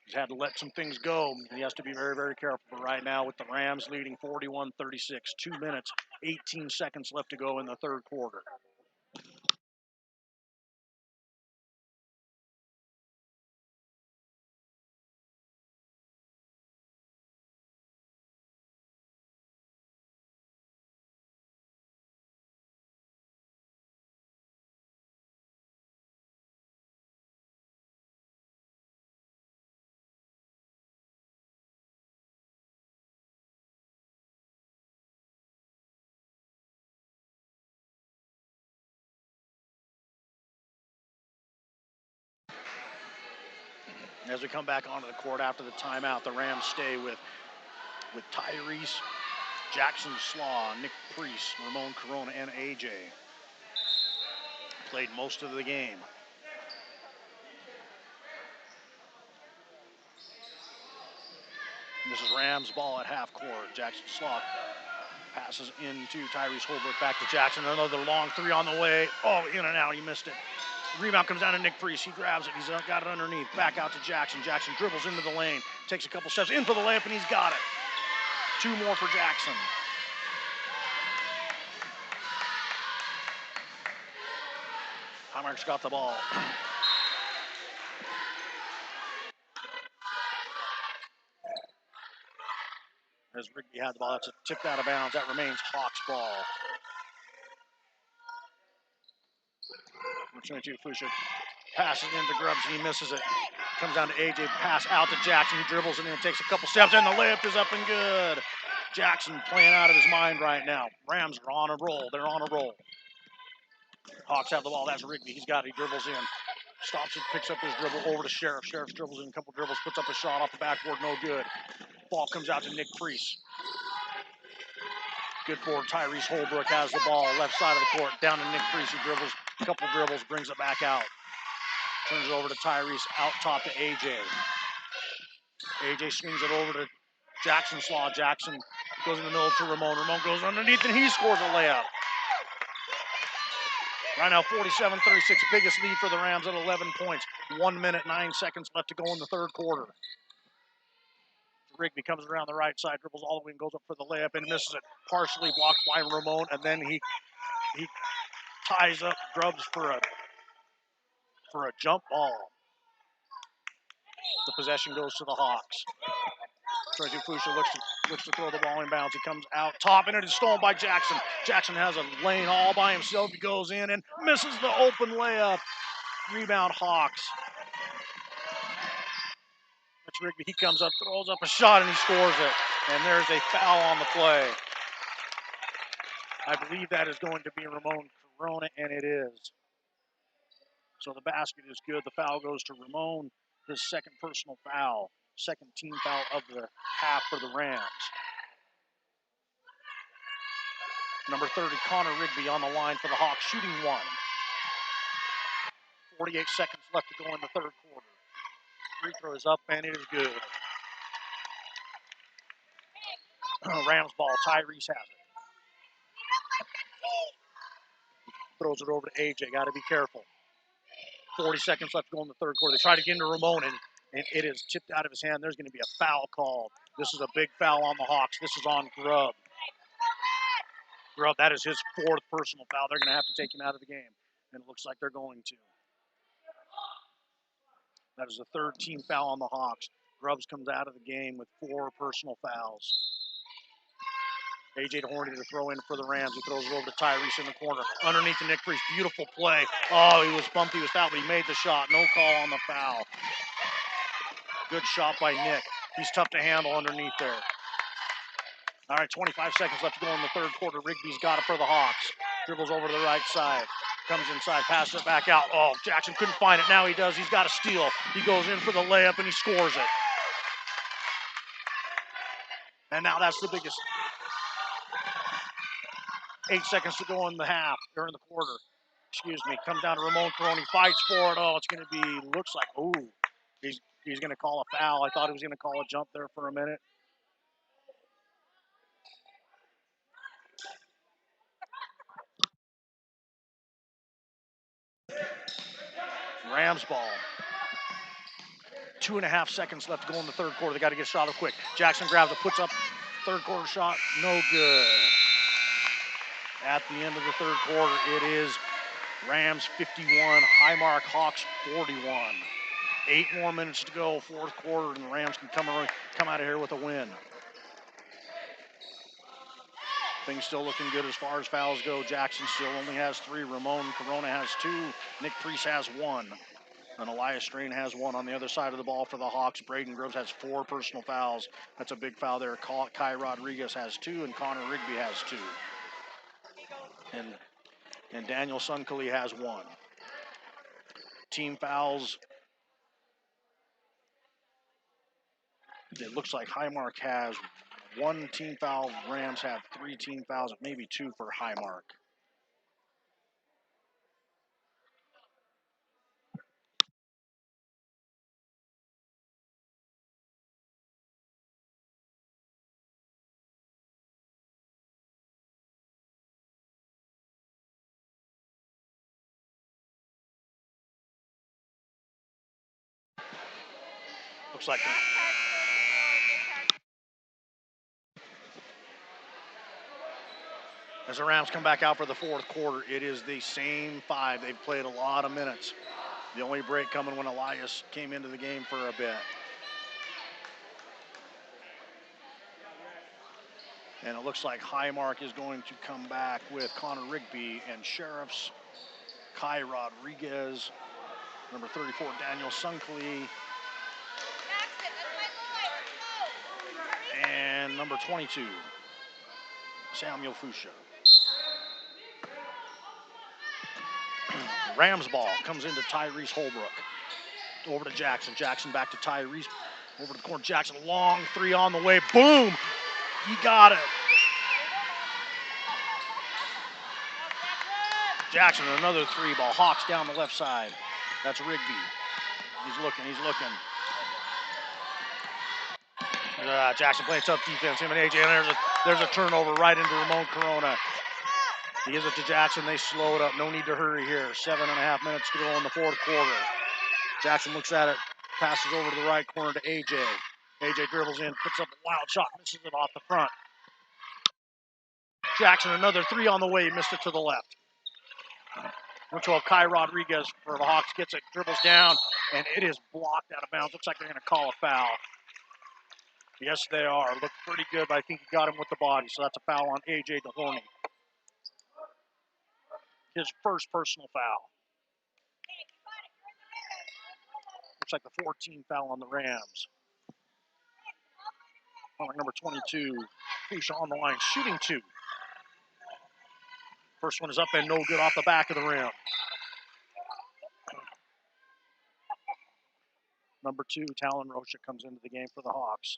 He's had to let some things go. He has to be very, very careful. But right now, with the Rams leading 41-36, 2 minutes, 18 seconds left to go in the third quarter. As we come back onto the court after the timeout, the Rams stay with Tyrese, Jackson Slaw, Nick Priest, Ramon Corona, and AJ. Played most of the game. This is Rams ball at half court. Jackson Slaw passes into Tyrese Holbrook, back to Jackson. Another long three on the way. Oh, in and out. He missed it. Rebound comes down to Nick Priest. He grabs it. He's got it underneath. Back out to Jackson. Jackson dribbles into the lane. Takes a couple steps in for the layup, and he's got it. 2 more for Jackson. Highmark's got the ball. As Rigby had the ball, that's tipped out of bounds. That remains Hawks ball. Opportunity to Fusha. Passes into Grubbs, and he misses it. Comes down to AJ, pass out to Jackson. He dribbles it in, takes a couple steps, and the layup is up and good. Jackson playing out of his mind right now. Rams are on a roll. They're on a roll. Hawks have the ball. That's Rigby. He's got it. He dribbles in. Stops it, picks up his dribble over to Sheriff. Sheriff dribbles in a couple dribbles, puts up a shot off the backboard, no good. Ball comes out to Nick Priest. Good for Tyrese Holbrook, has the ball, left side of the court, down to Nick Priest. He dribbles, a couple dribbles, brings it back out. Turns it over to Tyrese, out top to AJ. AJ swings it over to Jackson Slaw. Jackson goes in the middle to Ramon. Ramon goes underneath, and he scores a layup. Right now, 47-36, biggest lead for the Rams at 11 points. 1 minute, 9 seconds left to go in the third quarter. Rigby comes around the right side, dribbles all the way and goes up for the layup and misses it. Partially blocked by Ramon, and then he ties up Grubbs for a jump ball. The possession goes to the Hawks. Tracy Fusha looks to throw the ball inbounds. He comes out top, and it is stolen by Jackson. Jackson has a lane all by himself. He goes in and misses the open layup. Rebound Hawks. That's Rigby. He comes up, throws up a shot, and he scores it. And there's a foul on the play. I believe that is going to be Ramon Corona, and it is. So the basket is good. The foul goes to Ramon, his second personal foul. Second team foul of the half for the Rams. Number 30, Connor Rigby on the line for the Hawks, shooting one. 48 seconds left to go in the third quarter. Free throw is up, and it is good. Rams ball, Tyrese has it. Throws it over to AJ, got to be careful. 40 seconds left to go in the third quarter. They try to get into Ramon, and it is tipped out of his hand. There's going to be a foul called. This is a big foul on the Hawks. This is on Grubb. Grubb, that is his 4th personal foul. They're going to have to take him out of the game, and it looks like they're going to. That is the 3rd team foul on the Hawks. Grubbs comes out of the game with 4 personal fouls. A.J. Hornady to throw in for the Rams. He throws it over to Tyrese in the corner. Underneath the Nick Freeze. Beautiful play. Oh, he was bumped. He was fouled, but he made the shot. No call on the foul. Good shot by Nick. He's tough to handle underneath there. All right, 25 seconds left to go in the 3rd quarter. Rigby's got it for the Hawks. Dribbles over to the right side. Comes inside, passes it back out. Oh, Jackson couldn't find it. Now he does. He's got a steal. He goes in for the layup, and he scores it. And now that's the biggest. 8 seconds to go in the half, or in the quarter. Excuse me. Comes down to Ramon Caroni, fights for it. Oh, it's going to be, looks like, ooh, he's going to call a foul. I thought he was going to call a jump there for a minute. Rams ball. 2.5 seconds left to go in the 3rd quarter. They got to get a shot up quick. Jackson grabs it, puts up 3rd quarter shot. No good. At the end of the 3rd quarter, it is Rams 51, Highmark Hawks 41. 8 more minutes to go, 4th quarter, and the Rams can come out of here with a win. Things still looking good as far as fouls go. Jackson still only has 3. Ramon Corona has 2. Nick Priest has 1. And Elias Strain has 1 on the other side of the ball for the Hawks. Braden Grubb has 4 personal fouls. That's a big foul there. Kai Rodriguez has 2, and Connor Rigby has 2. And Daniel Sunkali has 1. Team fouls. It looks like Highmark has 1 team foul. Rams have 3 team fouls, maybe 2 for Highmark. Looks like as the Rams come back out for the 4th quarter, it is the same 5. They've played a lot of minutes. The only break coming when Elias came into the game for a bit. And it looks like Highmark is going to come back with Connor Rigby and Sheriffs, Kai Rodriguez, number 34, Daniel Sunkali, and number 22, Samuel Fusha. Rams ball comes into Tyrese Holbrook. Over to Jackson. Jackson back to Tyrese. Over to the corner. Jackson, long 3 on the way. Boom! He got it. Jackson, another 3 ball. Hawks down the left side. That's Rigby. He's looking. Jackson playing tough defense. Him and AJ, and there's a turnover right into Ramon Corona. He gives it to Jackson. They slow it up. No need to hurry here. 7.5 minutes to go in the 4th quarter. Jackson looks at it. Passes over to the right corner to AJ. AJ dribbles in. Puts up a wild shot. Misses it off the front. Jackson, another 3 on the way. He missed it to the left. Which will Kai Rodriguez for the Hawks gets it. Dribbles down. And it is blocked out of bounds. Looks like they're going to call a foul. Yes, they are. Looked pretty good, but I think he got him with the body. So that's a foul on A.J. DeHorney. His first personal foul. Looks like the 14 foul on the Rams. Number 22, Fusha on the line, shooting 2. First one is up and no good off the back of the rim. Number 2, Talon Rocha comes into the game for the Hawks.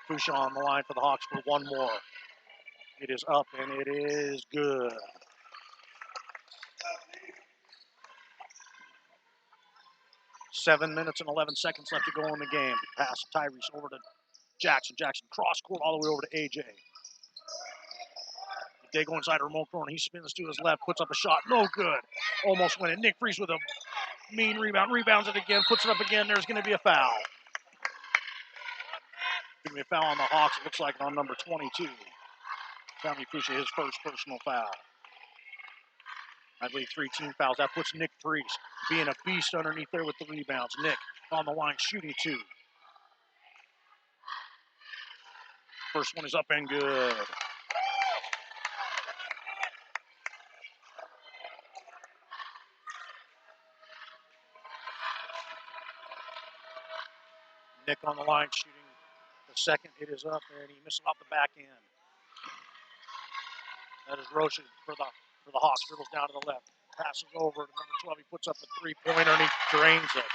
Fusha on the line for the Hawks for 1 more. It is up and it is good. Seven minutes and 11 seconds left to go in the game. Pass Tyrese over to Jackson. Jackson cross court all the way over to AJ. They go inside Ramon Corona. He spins to his left, puts up a shot. No good. Almost win it. Nick Freeze with a mean rebound. Rebounds it again, puts it up again. There's going to be a foul. Going to be a foul on the Hawks. It looks like on number 22. Tommy Kucha, his first personal foul. I believe 3 team fouls. That puts Nick Priest being a beast underneath there with the rebounds. Nick on the line shooting 2. First one is up and good. Nick on the line shooting the second. It is up and he misses off the back end. That is Roche for the Hawks. Dribbles down to the left. Passes over to number 12. He puts up a 3-pointer and he drains it.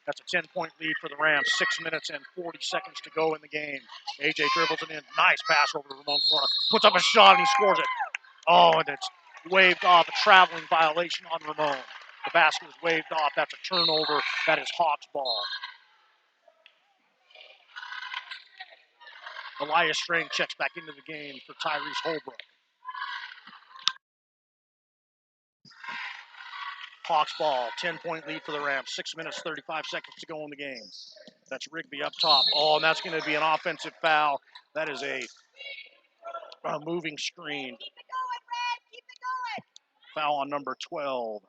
That's a 10-point lead for the Rams. 6 minutes and 40 seconds to go in the game. AJ dribbles it in. Nice pass over to Ramon Corona. Puts up a shot and he scores it. Oh, and it's waved off. A traveling violation on Ramon. The basket is waved off. That's a turnover. That is Hawks ball. Elias Strain checks back into the game for Tyrese Holbrook. Hawks ball, 10-point lead for the Rams. 6 minutes, 35 seconds to go in the game. That's Rigby up top. Oh, and that's going to be an offensive foul. That is a moving screen. Keep it going, Brad. Keep it going. Foul on number 12.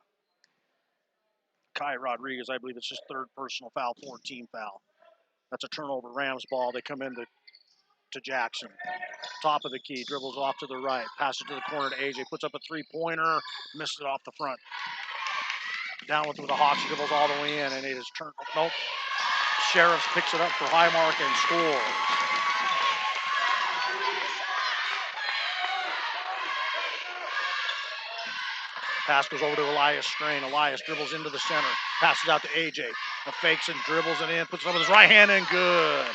Kai Rodriguez, I believe it's his third personal foul, 4-team foul. That's a turnover, Rams ball. They come into Jackson. Top of the key, dribbles off to the right, passes to the corner to AJ, puts up a 3-pointer, misses it off the front. Down with the Hawks, dribbles all the way in, and it is turned. Nope. Sheriffs picks it up for Highmark and scores. Pass goes over to Elias Strain. Elias dribbles into the center, passes out to AJ. Fakes and dribbles it in, puts it up with his right hand and good.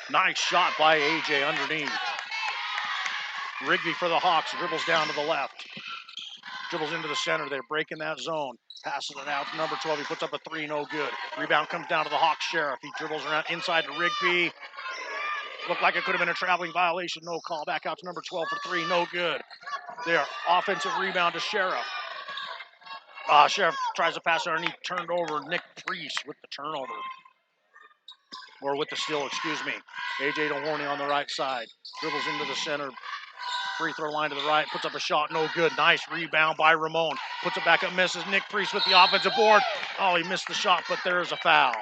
Nice shot by AJ underneath. Rigby for the Hawks, dribbles down to the left. Dribbles into the center. They're breaking that zone. Passes it out to number 12. He puts up a 3, no good. Rebound comes down to the Hawks Sheriff. He dribbles around inside to Rigby. Looked like it could have been a traveling violation. No call. Back out to number 12 for 3, no good. There, offensive rebound to Sheriff. Sheriff tries to pass underneath, turned over. Nick Priest with the turnover. Or with the steal, excuse me. AJ DeHorney on the right side. Dribbles into the center. Free throw line to the right, puts up a shot, no good. Nice rebound by Ramon. Puts it back up, misses. Nick Priest with the offensive board. Oh, he missed the shot, but there is a foul.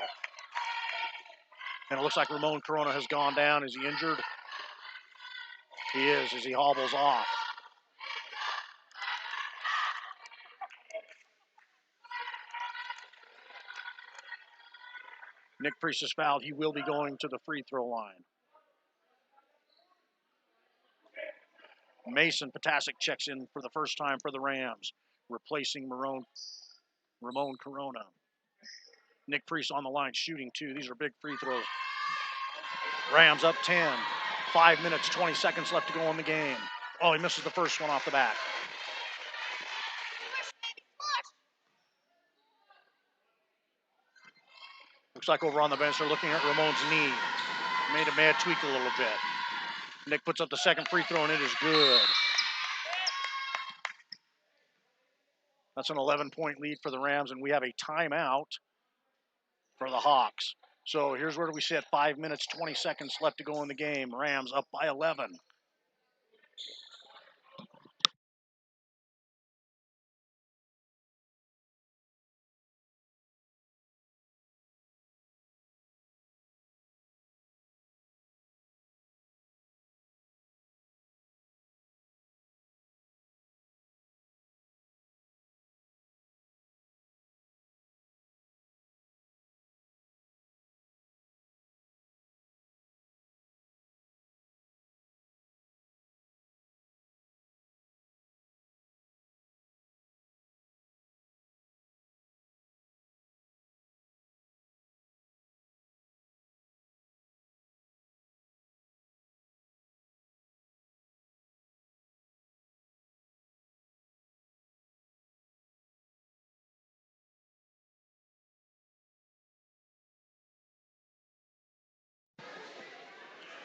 And it looks like Ramon Corona has gone down. Is he injured? He is, as he hobbles off. Nick Priest is fouled. He will be going to the free throw line. Mason Potasic checks in for the first time for the Rams, replacing Ramon Corona. Nick Priest on the line shooting 2. These are big free throws. Rams up 10. 5 minutes, 20 seconds left to go in the game. Oh, he misses the first one off the bat. Looks like over on the bench they're looking at Ramon's knee. Made a mad tweak a little bit. Nick puts up the second free throw and it is good. That's an 11-point lead for the Rams, and we have a timeout for the Hawks. So here's where we sit. 5 minutes, 20 seconds left to go in the game. Rams up by 11.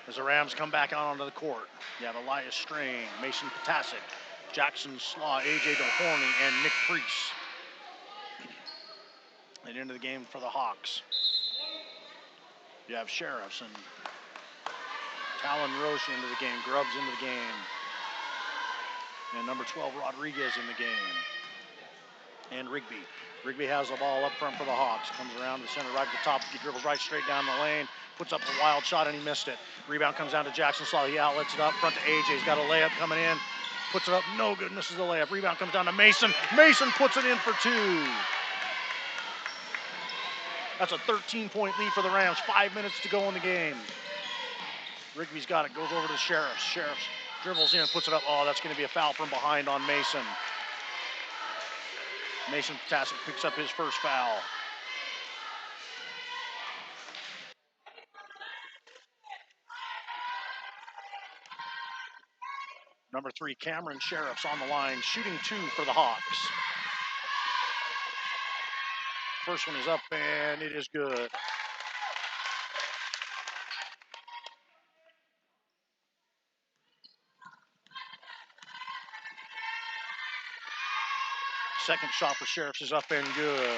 As the Rams come back out onto the court, you have Elias Strain, Mason Potasic, Jackson Slaw, AJ DeHorney, and Nick Priest. And into the game for the Hawks. You have Sheriffs and Talon Roche into the game. Grubb's into the game. And number 12, Rodriguez in the game. And Rigby. Rigby has the ball up front for the Hawks. Comes around to the center, right at the top. He dribbles right straight down the lane. Puts up a wild shot, and he missed it. Rebound comes down to Jackson Slaw. He outlets it up front to AJ. He's got a layup coming in. Puts it up, no good, misses the layup. Rebound comes down to Mason. Mason puts it in for two. That's a 13-point lead for the Rams. 5 minutes to go in the game. Rigby's got it, goes over to the Sheriffs. Sheriffs dribbles in, puts it up. Oh, that's going to be a foul from behind on Mason. Mason Potasek picks up his first foul. Number 3, Cameron Sheriffs on the line, shooting 2 for the Hawks. First one is up, and it is good. Second shot for Sheriffs is up and good.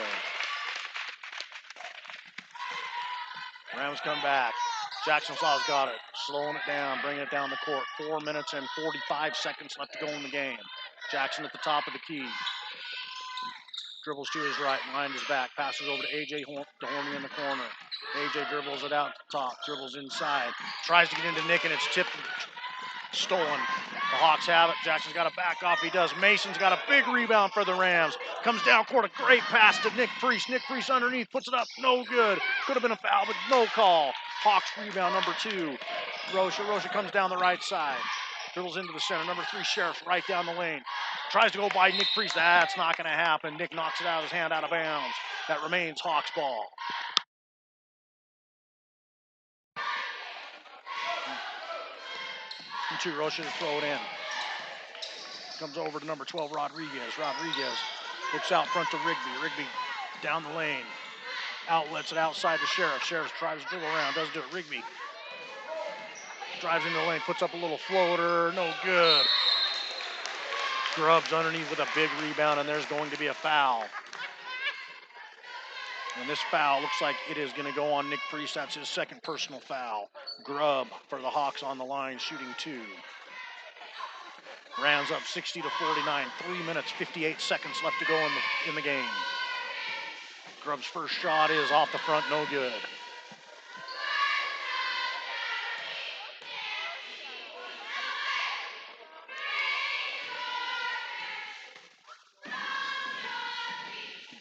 Rams come back. Jackson Slaw's got it, slowing it down, bringing it down the court. 4 minutes and 45 seconds left to go in the game. Jackson at the top of the key. Dribbles to his right, behind his back, passes over to AJ Horney in the corner. AJ dribbles it out the top, dribbles inside, tries to get into Nick, and it's tipped, stolen. The Hawks have it. Jackson's got to back off. He does. Mason's got a big rebound for the Rams. Comes down court, a great pass to Nick Priest. Nick Priest underneath, puts it up, no good. Could have been a foul, but no call. Hawks rebound, number 2. Rocha comes down the right side. Dribbles into the center. Number 3, Sheriffs, right down the lane. Tries to go by Nick Priest. That's not going to happen. Nick knocks it out of his hand, out of bounds. That remains Hawks ball. And 2, Rocha to throw it in. Comes over to number 12, Rodriguez. Rodriguez looks out front to Rigby. Rigby down the lane. Outlets it outside to Sheriff. Sheriff tries to dribble around. Doesn't do it. Rigby drives into the lane. Puts up a little floater. No good. Grubb's underneath with a big rebound, and there's going to be a foul. And this foul looks like it is going to go on Nick Priest. That's his second personal foul. Grubb for the Hawks on the line, shooting 2. Rams up 60-49. 3 minutes, 58 seconds left to go in the game. Grubb's first shot is off the front, no good.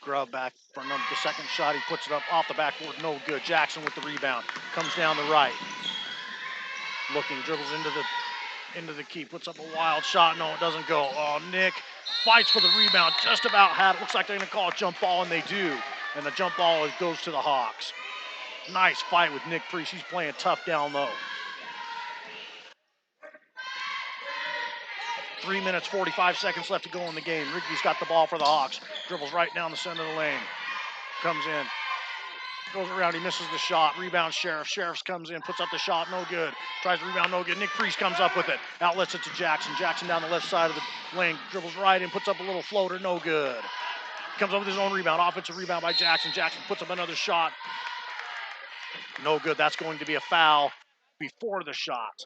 Grubb back for the second shot. He puts it up off the backboard, no good. Jackson with the rebound. Comes down the right. Looking, dribbles into the key. Puts up a wild shot. No, it doesn't go. Oh, Nick fights for the rebound. Just about had it. Looks like they're going to call a jump ball, and they do. And the jump ball goes to the Hawks. Nice fight with Nick Priest. He's playing tough down low. 3 minutes, 45 seconds left to go in the game. Rigby's got the ball for the Hawks. Dribbles right down the center of the lane. Comes in. Goes around, he misses the shot. Rebound Sheriff. Sheriff comes in, puts up the shot, no good. Tries to rebound, no good. Nick Priest comes up with it. Outlets it to Jackson. Jackson down the left side of the lane. Dribbles right in, puts up a little floater, no good. Comes up with his own rebound. Offensive rebound by Jackson. Jackson puts up another shot. No good. That's going to be a foul before the shot.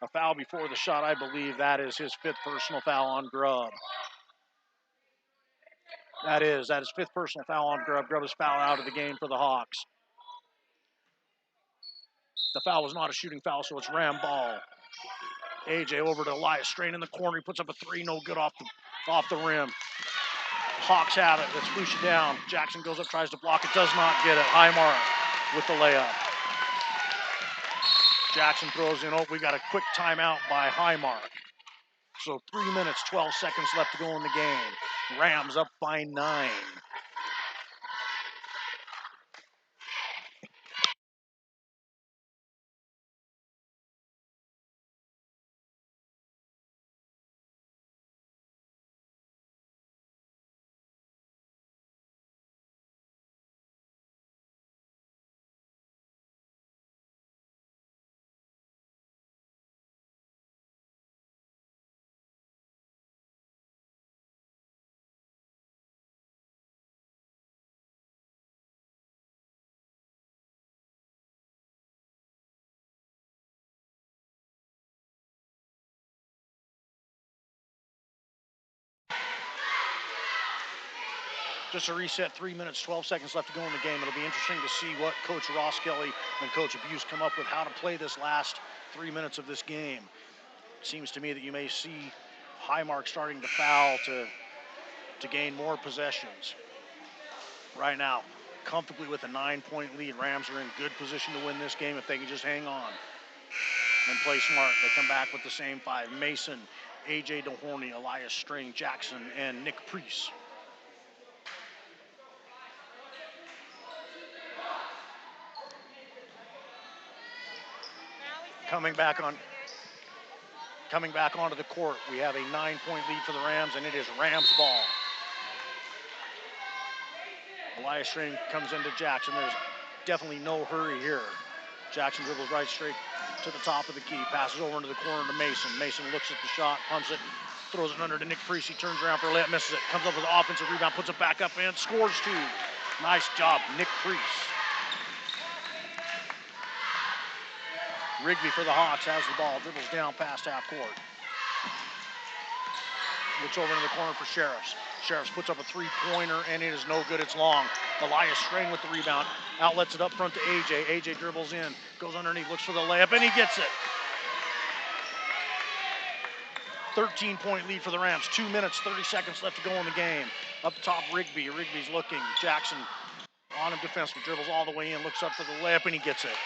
A foul before the shot. I believe that is his 5th personal foul on Grubb. That is 5th personal foul on Grubb. Grubb is fouled out of the game for the Hawks. The foul was not a shooting foul, so it's Ram ball. AJ over to Elias, straight in the corner. He puts up a 3, no good off the rim. Hawks have it. Let's push it down. Jackson goes up, tries to block it, does not get it. Highmark with the layup. Jackson throws in. Oh, we got a quick timeout by Highmark. So 3 minutes, 12 seconds left to go in the game. Rams up by 9. Just a reset, 3 minutes, 12 seconds left to go in the game. It'll be interesting to see what Coach Ross Kelly and Coach Abuse come up with, how to play this last 3 minutes of this game. It seems to me that you may see Highmark starting to foul to gain more possessions. Right now, comfortably with a 9-point lead. Rams are in good position to win this game if they can just hang on and play smart. They come back with the same 5. Mason, AJ DeHorney, Elias String, Jackson, and Nick Priest. Coming back onto the court, we have a 9-point lead for the Rams, and it is Rams ball. Elias String comes into Jackson. There's definitely no hurry here. Jackson dribbles right straight to the top of the key, passes over into the corner to Mason. Mason looks at the shot, pumps it, throws it under to Nick Priest. He turns around for a layup, misses it, comes up with an offensive rebound, puts it back up, and scores 2. Nice job, Nick Priest. Rigby for the Hawks has the ball, dribbles down past half court. Looks over into the corner for Sheriffs. Sheriffs puts up a 3-pointer, and it is no good. It's long. Elias String with the rebound. Outlets it up front to AJ. AJ dribbles in, goes underneath, looks for the layup, and he gets it. 13-point lead for the Rams. 2 minutes, 30 seconds left to go in the game. Up top, Rigby. Rigby's looking. Jackson on him defensively, dribbles all the way in, looks up for the layup, and he gets it.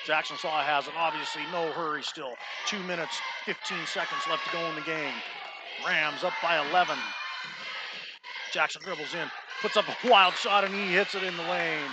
Jackson Slaw has it. Obviously, no hurry still. 2 minutes, 15 seconds left to go in the game. Rams up by 11. Jackson dribbles in, puts up a wild shot, and he hits it in the lane.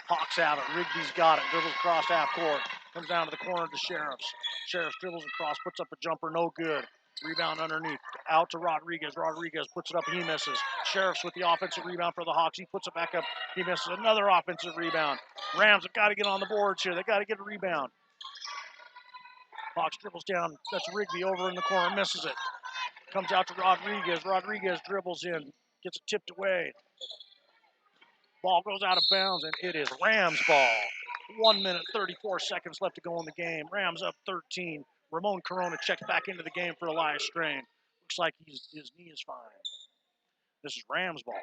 Hawks have it. Rigby's got it. Dribbles across half court. Comes down to the corner to Sheriffs. Sheriffs dribbles across, puts up a jumper, no good. Rebound underneath. Out to Rodriguez. Rodriguez puts it up, he misses. Sheriffs with the offensive rebound for the Hawks. He puts it back up. He misses. Another offensive rebound. Rams have got to get on the boards here. They got to get a rebound. Hawks dribbles down. That's Rigby over in the corner. Misses it. Comes out to Rodriguez. Rodriguez dribbles in. Gets it tipped away. Ball goes out of bounds, and it is Rams ball. 1 minute, 34 seconds left to go in the game. Rams up 13. Ramon Corona checks back into the game for Elias String. Looks like his knee is fine. This is Rams ball.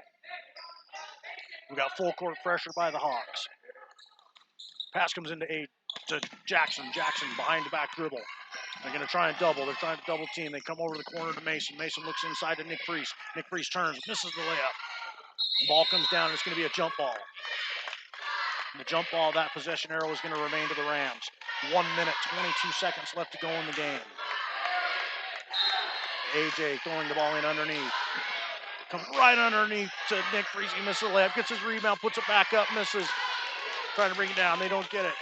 We got full court pressure by the Hawks. Pass comes into to Jackson. Jackson behind the back dribble. They're going to try and double. They're trying to double team. They come over to the corner to Mason. Mason looks inside to Nick Priest. Nick Priest turns, misses the layup. Ball comes down, and it's going to be a jump ball. The jump ball, that possession arrow is going to remain to the Rams. 1 minute, 22 seconds left to go in the game. AJ throwing the ball in underneath. Comes right underneath to Nick Priest. He misses the layup, gets his rebound, puts it back up, misses. Trying to bring it down. They don't get it.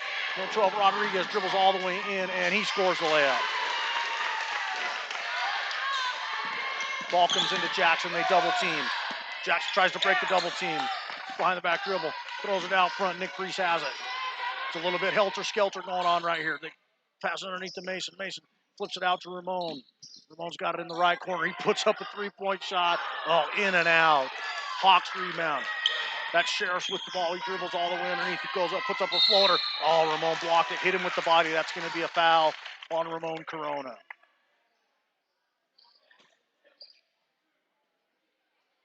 12 Rodriguez dribbles all the way in, and he scores the layup. Ball comes into Jackson. They double team. Jackson tries to break the double team. Behind the back dribble. Throws it out front. Nick Priest has it. It's a little bit helter-skelter going on right here. They pass underneath to Mason. Mason flips it out to Ramon. Ramon's got it in the right corner. He puts up a 3-point shot. Oh, in and out. Hawks rebound. That's Sheriffs with the ball. He dribbles all the way underneath. He goes up, puts up a floater. Oh, Ramon blocked it. Hit him with the body. That's going to be a foul on Ramon Corona.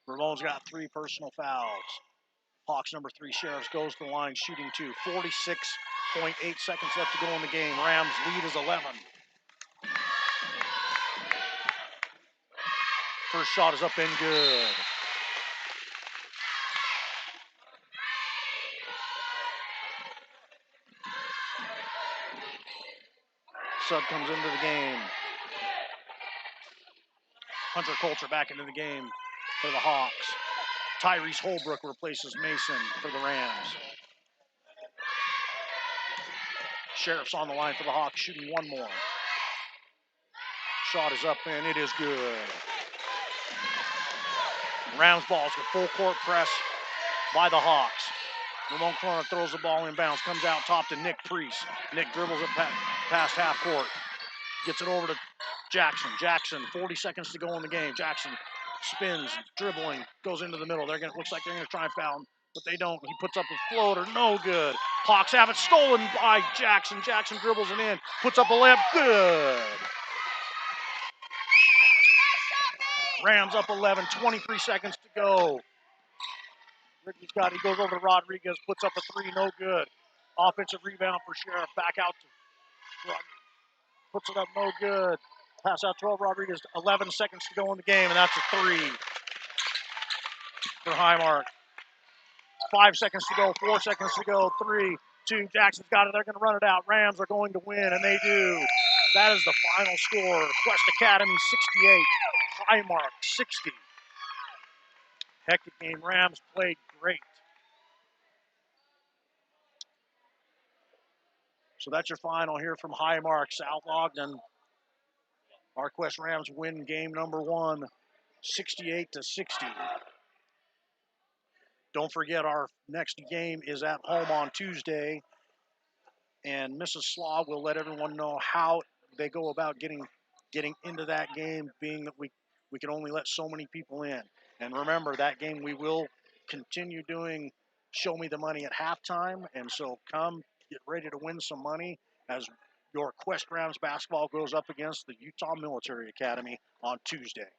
Ramon's got 3 personal fouls. Hawks number 3, Sheriffs goes to the line, shooting 2. 46.8 seconds left to go in the game. Rams lead is 11. First shot is up and good. Sub comes into the game. Hunter Coulter back into the game for the Hawks. Tyrese Holbrook replaces Mason for the Rams. Sheriff's on the line for the Hawks, shooting 1 more. Shot is up and it is good. Rams balls with full court press by the Hawks. Ramon Corona throws the ball inbounds, comes out top to Nick Priest. Nick dribbles it past half court. Gets it over to Jackson. Jackson, 40 seconds to go in the game. Jackson spins, dribbling, goes into the middle. Looks like they're gonna try and foul him, but they don't. He puts up a floater, no good. Hawks have it stolen by Jackson. Jackson dribbles it in, puts up a layup, good. Rams up 11, 23 seconds to go. Rickey's got it. He goes over to Rodriguez, puts up a three, no good. Offensive rebound for Sheriff. Back out to Rodriguez. Puts it up, no good. Pass out 12, Rodriguez. 11 seconds to go in the game, and that's a three for Highmark. 5 seconds to go, 4 seconds to go. 3, 2, Jackson's got it. They're going to run it out. Rams are going to win, and they do. That is the final score. Quest Academy 68, Highmark 60. Hectic game. Rams played great. So that's your final here from Highmark. South Ogden. Our Quest Rams win game number 1, 68-60. Don't forget our next game is at home on Tuesday, and Mrs. Slaw will let everyone know how they go about getting into that game, being that we can only let so many people in. And remember, that game we will continue doing Show Me the Money at halftime, and so come get ready to win some money as your Quest Rams basketball goes up against the Utah Military Academy on Tuesday.